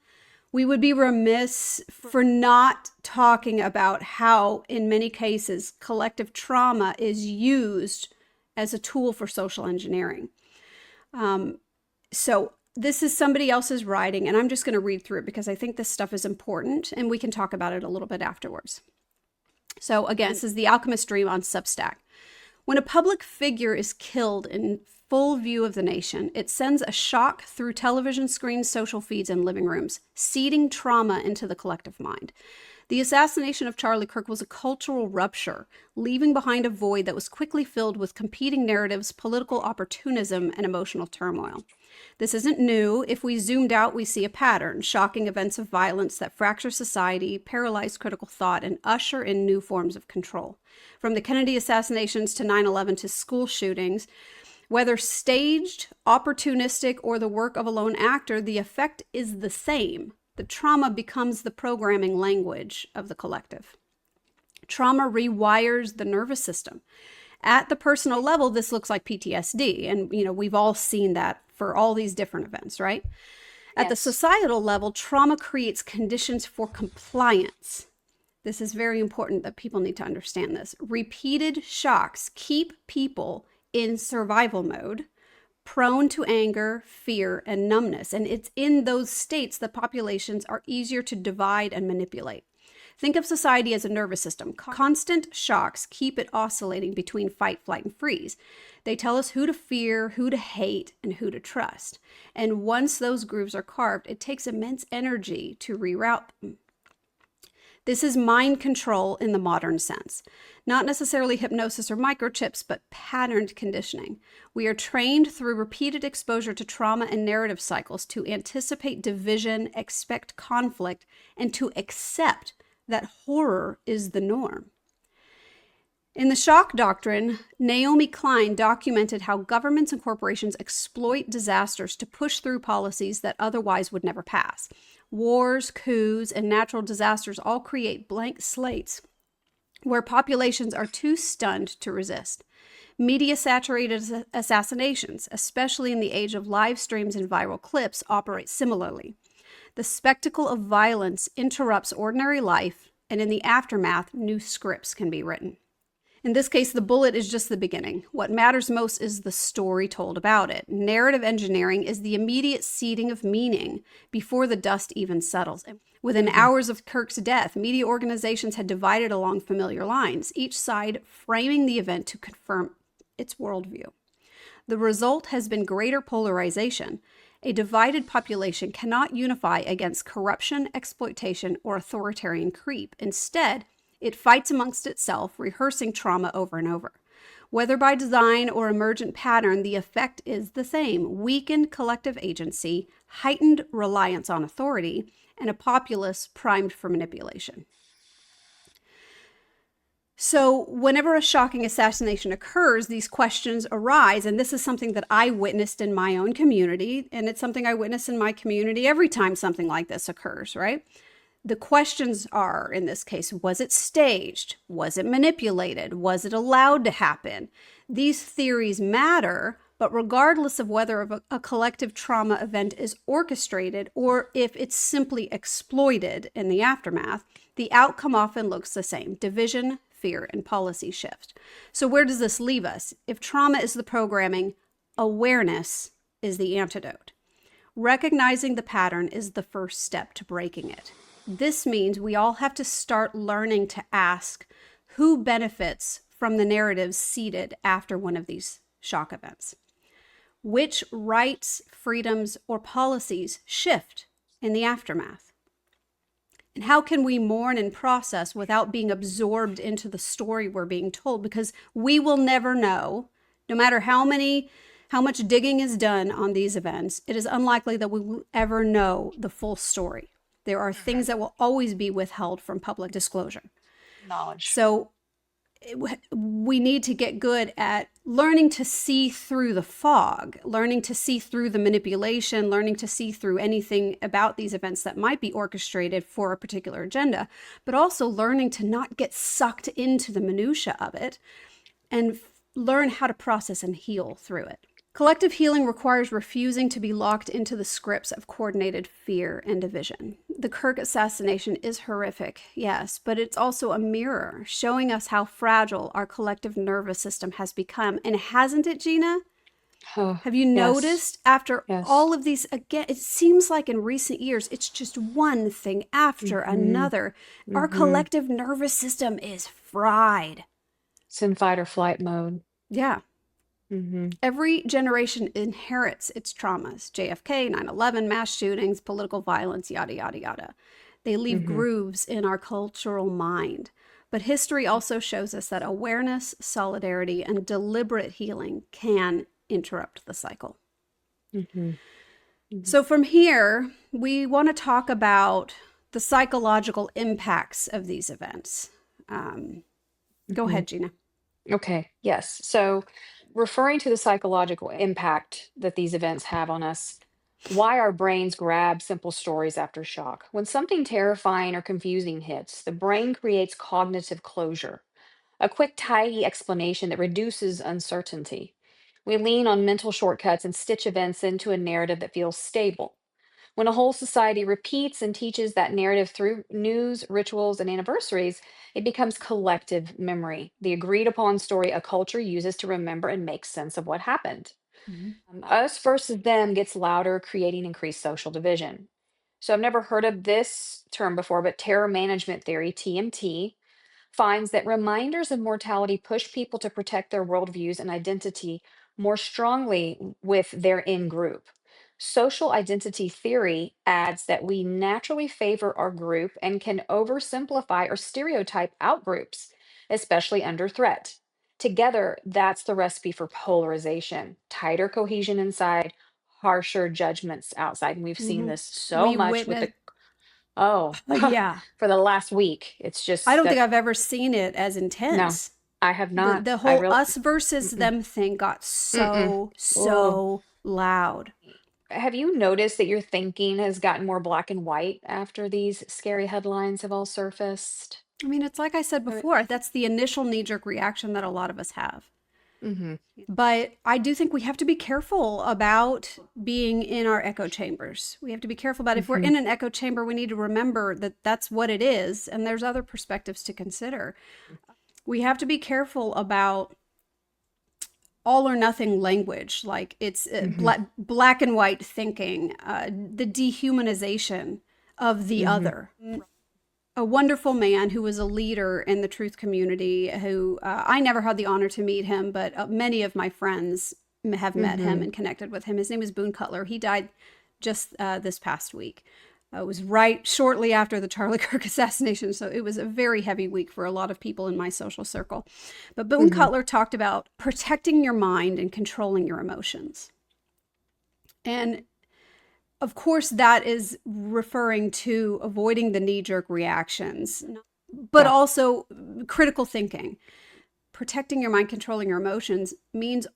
we would be remiss for not talking about how, in many cases, collective trauma is used as a tool for social engineering. So this is somebody else's writing, and I'm just going to read through it because I think this stuff is important, and we can talk about it a little bit afterwards. So again, this is The Alchemist Dream on Substack. When a public figure is killed in full view of the nation, it sends a shock through television screens, social feeds, and living rooms, seeding trauma into the collective mind. The assassination of Charlie Kirk was a cultural rupture, leaving behind a void that was quickly filled with competing narratives, political opportunism, and emotional turmoil. This isn't new. If we zoomed out, we see a pattern: shocking events of violence that fracture society, paralyze critical thought, and usher in new forms of control. From the Kennedy assassinations to 9/11 to school shootings, whether staged, opportunistic, or the work of a lone actor, the effect is the same. The trauma becomes the programming language of the collective. Trauma rewires the nervous system. At the personal level, this looks like PTSD, and we've all seen that for all these different events, right? At the Yes. societal level, trauma creates conditions for compliance. This is very important that people need to understand this. Repeated shocks keep people in survival mode, prone to anger, fear, and numbness. And it's in those states that populations are easier to divide and manipulate. Think of society as a nervous system. Constant shocks keep it oscillating between fight, flight, and freeze. They tell us who to fear, who to hate, and who to trust. And once those grooves are carved, it takes immense energy to reroute them. This is mind control in the modern sense. Not necessarily hypnosis or microchips, but patterned conditioning. We are trained through repeated exposure to trauma and narrative cycles to anticipate division, expect conflict, and to accept that horror is the norm. In the shock doctrine, Naomi Klein documented how governments and corporations exploit disasters to push through policies that otherwise would never pass. Wars, coups, and natural disasters all create blank slates where populations are too stunned to resist. Media-saturated assassinations, especially in the age of live streams and viral clips, operate similarly. The spectacle of violence interrupts ordinary life, and in the aftermath, new scripts can be written. In this case, the bullet is just the beginning. What matters most is the story told about it. Narrative engineering is the immediate seeding of meaning before the dust even settles. Within hours of Kirk's death, media organizations had divided along familiar lines, each side framing the event to confirm its worldview. The result has been greater polarization. A divided population cannot unify against corruption, exploitation, or authoritarian creep. Instead, it fights amongst itself, rehearsing trauma over and over. Whether by design or emergent pattern, the effect is the same: weakened collective agency, heightened reliance on authority, and a populace primed for manipulation. So whenever a shocking assassination occurs, these questions arise, and this is something that I witnessed in my own community, and it's something I witness in my community every time something like this occurs, right? The questions are, in this case, was it staged? Was it manipulated? Was it allowed to happen? These theories matter, but regardless of whether a collective trauma event is orchestrated or if it's simply exploited in the aftermath, the outcome often looks the same: division, fear, and policy shift. So where does this leave us? If trauma is the programming, awareness is the antidote. Recognizing the pattern is the first step to breaking it. This means we all have to start learning to ask who benefits from the narratives seeded after one of these shock events. Which rights, freedoms, or policies shift in the aftermath? And how can we mourn and process without being absorbed into the story we're being told? Because we will never know, no matter how much digging is done on these events, it is unlikely that we will ever know the full story. There are things that will always be withheld from public disclosure. Knowledge. So we need to get good at learning to see through the fog, learning to see through the manipulation, learning to see through anything about these events that might be orchestrated for a particular agenda, but also learning to not get sucked into the minutia of it and learn how to process and heal through it. Collective healing requires refusing to be locked into the scripts of coordinated fear and division. The Kirk assassination is horrific, yes, but it's also a mirror showing us how fragile our collective nervous system has become. And hasn't it, Gina? Oh, Have you yes. noticed after Yes. all of these, again, it seems like in recent years, it's just one thing after another. Our collective nervous system is fried. It's in fight or flight mode. Yeah. Mm-hmm. Every generation inherits its traumas: JFK, 9/11, mass shootings, political violence, yada, yada, yada. They leave Mm-hmm. grooves in our cultural mind. But history also shows us that awareness, solidarity, and deliberate healing can interrupt the cycle. Mm-hmm. Mm-hmm. So, from here, we want to talk about the psychological impacts of these events. Go Mm-hmm. ahead, Gina. Okay, yes. So, referring to the psychological impact that these events have on us, why our brains grab simple stories after shock. When something terrifying or confusing hits, the brain creates cognitive closure, a quick, tidy explanation that reduces uncertainty. We lean on mental shortcuts and stitch events into a narrative that feels stable. When a whole society repeats and teaches that narrative through news, rituals, and anniversaries, it becomes collective memory, the agreed upon story a culture uses to remember and make sense of what happened. Mhm. Us versus them gets louder, creating increased social division. So I've never heard of this term before, but terror management theory, TMT, finds that reminders of mortality push people to protect their worldviews and identity more strongly with their in group. Social identity theory adds that we naturally favor our group and can oversimplify or stereotype out groups, especially under threat. Together, that's the recipe for polarization, tighter cohesion inside, harsher judgments outside. And we've seen Mhm. this so We much with witness, the, oh, yeah. for the last week. It's I just don't think that I've ever seen it as no, intense. I have The not. the I whole real us versus mm-mm, them thing got mm-mm. Oh, so loud. have you noticed that your thinking has gotten more black and white after these scary headlines have all surfaced? I mean, it's like I said before, that's the initial knee jerk reaction that a lot of us have. Mm-hmm. But I do think we have to be careful about being in our echo chambers. We have to be careful about if we're Mm-hmm. in an echo chamber, we need to remember that that's what it is, and there's other perspectives to consider. We have to be careful about all or nothing language, like it's Mm-hmm. black and white thinking, the dehumanization of the Mm-hmm. other. A wonderful man who was a leader in the truth community who I never had the honor to meet him, but many of my friends have met him Mm-hmm. and connected with him. His name is Boone Cutler. He died just this past week. It was right shortly after the Charlie Kirk assassination, so it was a very heavy week for a lot of people in my social circle. But Boone Mm-hmm. Cutler talked about protecting your mind and controlling your emotions. And of course, that is referring to avoiding the knee jerk reactions, but Yeah. also critical thinking. Protecting your mind, controlling your emotions means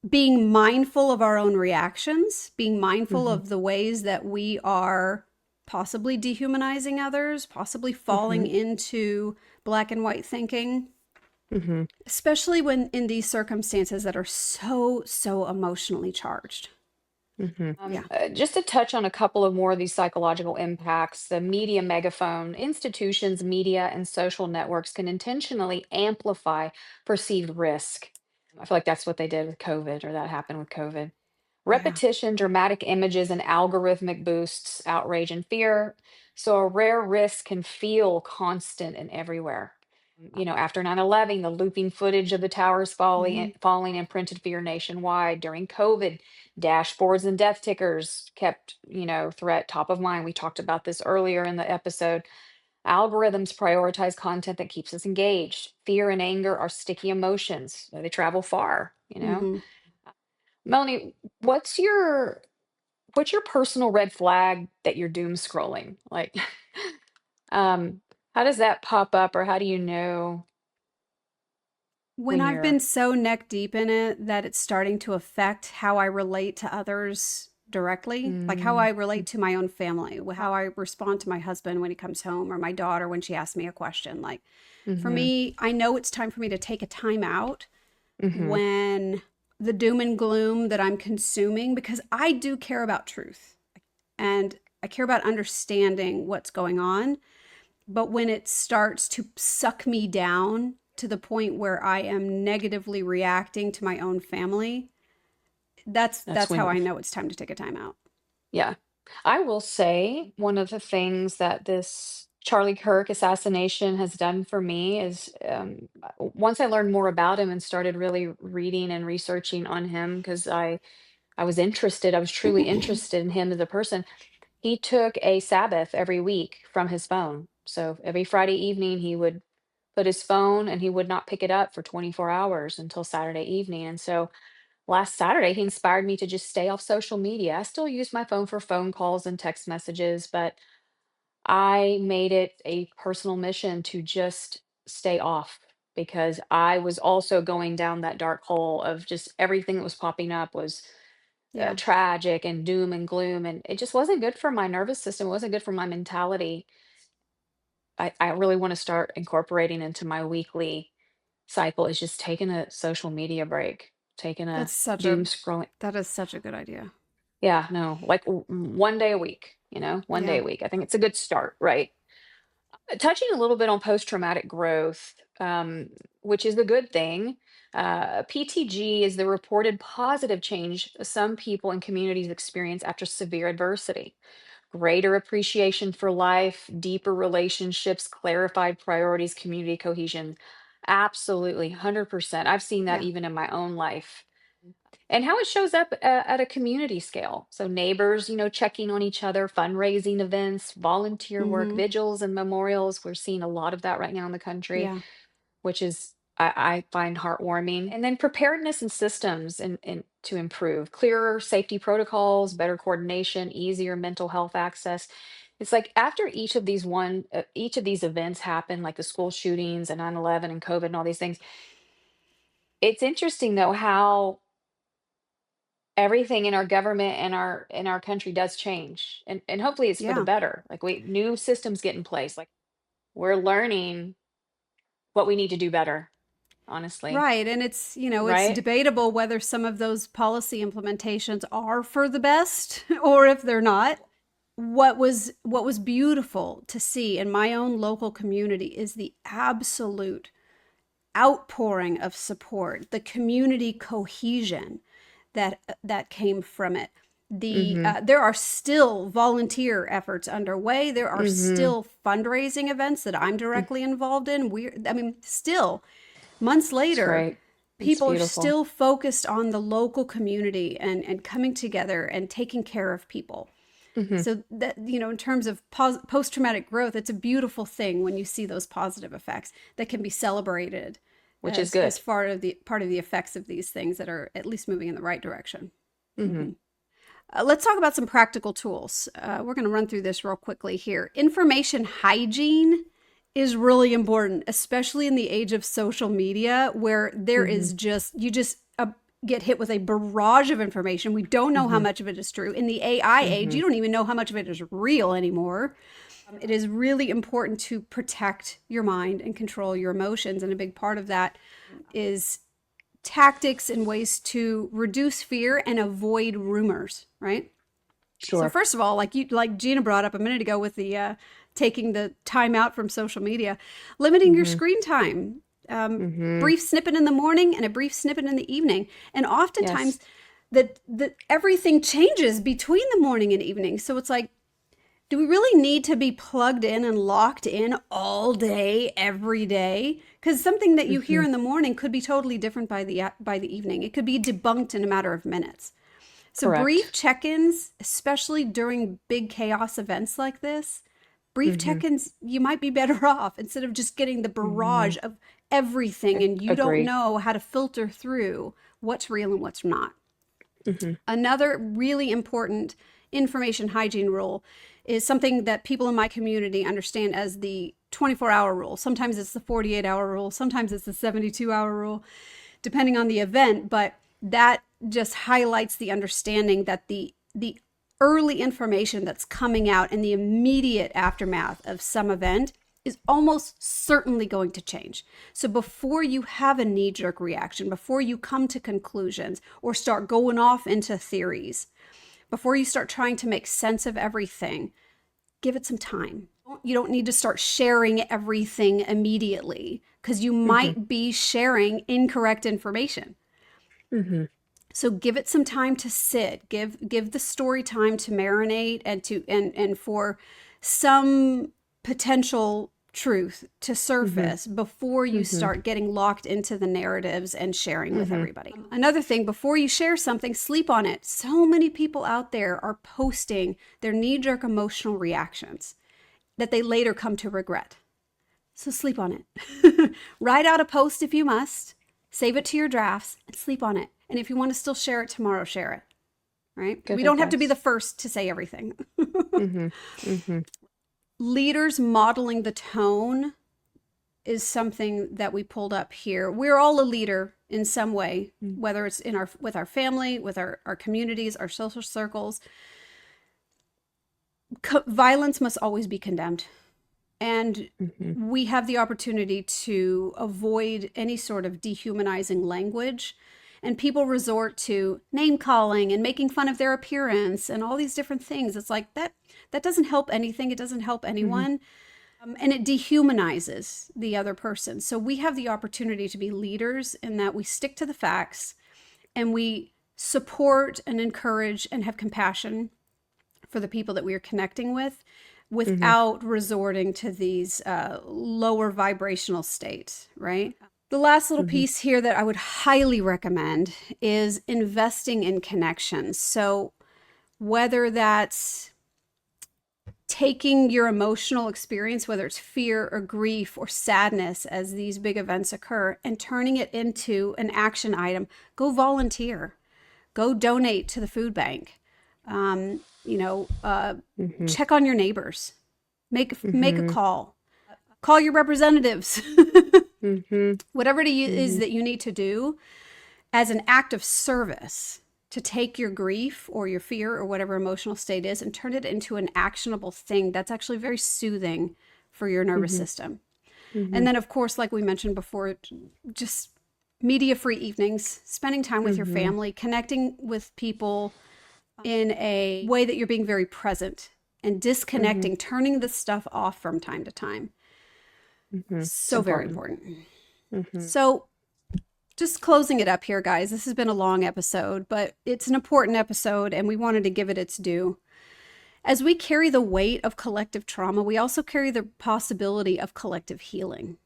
being mindful of our own reactions, being mindful Mm-hmm. of the ways that we are possibly dehumanizing others, possibly Mm-hmm. falling into black and white thinking, Mm-hmm. especially when in these circumstances that are so emotionally charged. Mm-hmm. Yeah. Just to touch on a couple of more of these psychological impacts, the media megaphone, institutions, media, and social networks can intentionally amplify perceived risk. I feel like that's what they did with COVID, or that happened with COVID. Yeah. Repetition, dramatic images, and algorithmic boosts outrage and fear. So a rare risk can feel constant and everywhere. After 9/11, the looping footage of the towers Mm-hmm. falling imprinted fear nationwide. During COVID, dashboards and death tickers kept, threat top of mind. We talked about this earlier in the episode. Algorithms prioritize content that keeps us engaged. Fear and anger are sticky emotions. They travel far. Mm-hmm. Melanie, what's your personal red flag that you're doom scrolling? Like, um, how does that pop up, or how do you know When when I've been you're so neck deep in it that it's starting to affect how I relate to others directly, like how mm, I relate to my own family, how I respond to my husband when he comes home or my daughter when she asks me a question. Like for mm-hmm, me, I know it's time for me to take a time out mm-hmm, when the doom and gloom that I'm consuming, because I do care about truth and I care about understanding what's going on. But when it starts to suck me down to the point where I am negatively reacting to my own family, that's that's how when I know it's time to take a time out. yeah. I will say one of the things that this Charlie Kirk assassination has done for me is once I learned more about him and started really reading and researching on him because I was interested, I was truly interested in him as a person. He took a Sabbath every week from his phone. So every Friday evening, he would put his phone and he would not pick it up for 24 hours until Saturday evening. And so last Saturday, he inspired me to just stay off social media. I still use my phone for phone calls and text messages, but I made it a personal mission to just stay off because I was also going down that dark hole of just everything that was popping up was Yeah, tragic and doom and gloom. And it just wasn't good for my nervous system. It wasn't good for my mentality. I really want to start incorporating into my weekly cycle is just taking a social media break, taking a that's such a doom scrolling. that is such a good idea. Yeah, no, like one day a week, one day Yeah. a week. I think it's a good start, right? Touching a little bit on post-traumatic growth, which is the good thing. PTG is the reported positive change some people and communities experience after severe adversity. Greater appreciation for life, deeper relationships, clarified priorities, community cohesion. Absolutely, 100%. I've seen that Yeah. even in my own life. And how it shows up at a community scale. So neighbors, checking on each other, fundraising events, volunteer work, Mm-hmm. vigils and memorials. We're seeing a lot of that right now in the country, Yeah. which is I find heartwarming. And then preparedness and systems and to improve, clearer safety protocols, better coordination, easier mental health access. It's like after each of these events happen, like the school shootings and 9/11 and COVID and all these things. It's interesting though how everything in our government and our country does change, and hopefully it's for the Yeah. better. Like we new systems get in place. Like we're learning what we need to do better, honestly, Right. And it's right? debatable whether some of those policy implementations are for the best or if they're not. What was beautiful to see in my own local community is the absolute outpouring of support, the community cohesion that came from it. Mm-hmm. There are still volunteer efforts underway. There are Mm-hmm. still fundraising events that I'm directly involved in. I mean, still months It's later, great. It's people are beautiful. still focused on the local community and coming together and taking care of people. Mm-hmm. So that, in terms of post-traumatic growth, it's a beautiful thing when you see those positive effects that can be celebrated Which is as good. part of the effects of these things that are at least moving in the right direction. Mm-hmm. Mm-hmm. Let's talk about some practical tools. We're going to run through this real quickly here. Information hygiene is really important, especially in the age of social media where there Mm-hmm. is you just get hit with a barrage of information. We don't know how Mm-hmm. much of it is true. In the AI age, Mm-hmm. you don't even know how much of it is real anymore. It is really important to protect your mind and control your emotions. And a big part of that is tactics and ways to reduce fear and avoid rumors, right? So Sure. first of all, like Gina brought up a minute ago with the taking the time out from social media, limiting your Mm-hmm. screen time, Mm-hmm. brief snippet in the morning and a brief snippet in the evening, and oftentimes Yes. that everything changes between the morning and evening. So it's like, do we really need to be plugged in and locked in all day every day? Because something that you hear Mm-hmm. in the morning could be totally different by the evening. It could be debunked in a matter of minutes. So brief Correct. check-ins, especially during big chaos events like this, brief Mm-hmm. check-ins, you might be better off instead of just getting the Mm-hmm. barrage of everything and you don't Agree. know how to filter through what's real and what's not. Mm-hmm. Another really important information hygiene rule is something that people in my community understand as the 24-hour rule. Sometimes it's the 48-hour rule, sometimes it's the 72-hour rule, depending on the event, but that just highlights the understanding that the early information that's coming out in the immediate aftermath of some event is almost certainly going to change. So before you have a knee jerk reaction, before you come to conclusions or start going off into theories, before you start trying to make sense of everything, give it some time. You don't need to start sharing everything immediately because you Mm-hmm. might be sharing incorrect information. Mm-hmm. So give it some time to sit. Give the story time to marinate and for some potential truth to Mm-hmm. surface before you Mm-hmm. start getting locked into the narratives and sharing with Mm-hmm. everybody. Another thing, before you share something, sleep on it. So many people out there are posting their knee-jerk emotional reactions that they later come to regret. So sleep on it. Write out a post if you must, save it to your drafts, and sleep on it. And if you want to still share it tomorrow, share it. Right? Good We don't have to be the advice. first to say everything. Mm-hmm. Mm-hmm. Leaders modeling the tone is something that we pulled up here. We're all a leader in some way, whether it's in our with our family, with our communities, our social circles. Violence must always be condemned. And Mm-hmm. we have the opportunity to avoid any sort of dehumanizing language. And people resort to name calling and making fun of their appearance and all these different things. It's like that doesn't help anything. It doesn't help Mm-hmm. anyone. And it dehumanizes the other person. So we have the opportunity to be leaders in that we stick to the facts and we support and encourage and have compassion for the people that we are connecting with Mm-hmm. without resorting to these lower vibrational states, right? The last little Mm-hmm. piece here that I would highly recommend is investing in connections. So whether that's taking your emotional experience, whether it's fear or grief or sadness as these big events occur, and turning it into an action item, go volunteer, go donate to the food bank. Um, you know, uh, Mm-hmm. Check on your neighbors, make a Mm-hmm. call your representatives, Mm-hmm. whatever it is Mm-hmm. that you need to do as an act of service to take your grief or your fear or whatever emotional state is and turn it into an actionable thing that's actually very soothing for your nervous Mm-hmm. system. Mm-hmm. And then, of course, like we mentioned before, just media free evenings, spending time with your Mm-hmm. family, connecting with people in a way that you're being very present and Mm-hmm. disconnecting, turning the stuff off from time to time. Mm-hmm. It's So very important. important. Mm-hmm. So, just closing it up here, guys. This has been a long episode, but it's an important episode and we wanted to give it its due. As we carry the weight of collective trauma, we also carry the possibility of collective healing.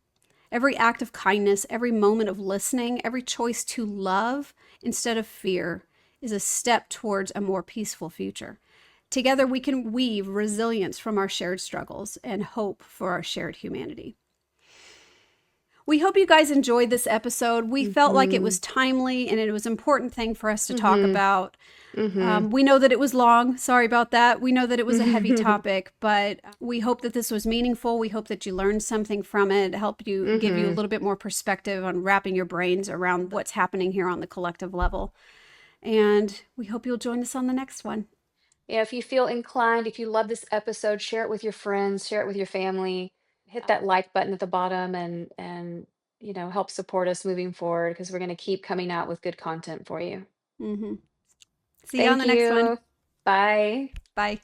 Every act of kindness, every moment of listening, every choice to love instead of fear is a step towards a more peaceful future. Together, we can weave resilience from our shared struggles and hope for our shared humanity. We hope you guys enjoyed this episode. We felt like it Mm-hmm. was timely and it was an important thing for us to talk Mm-hmm. about. Mm-hmm. We know that it was long. Sorry about that. We know that it was a heavy Mm-hmm. topic, but we hope that this was meaningful. We hope that you learned something from it, help you give you a Mm-hmm. little bit more perspective on wrapping your brains around what's happening here on the collective level. And we hope you'll join us on the next one. Yeah, if you feel inclined, if you love this episode, share it with your friends, share it with your family. Hit that like button at the bottom and help support us moving forward because we're going to keep coming out with good content for you. Mm-hmm. See you on Thank the next one. you. Bye. Bye.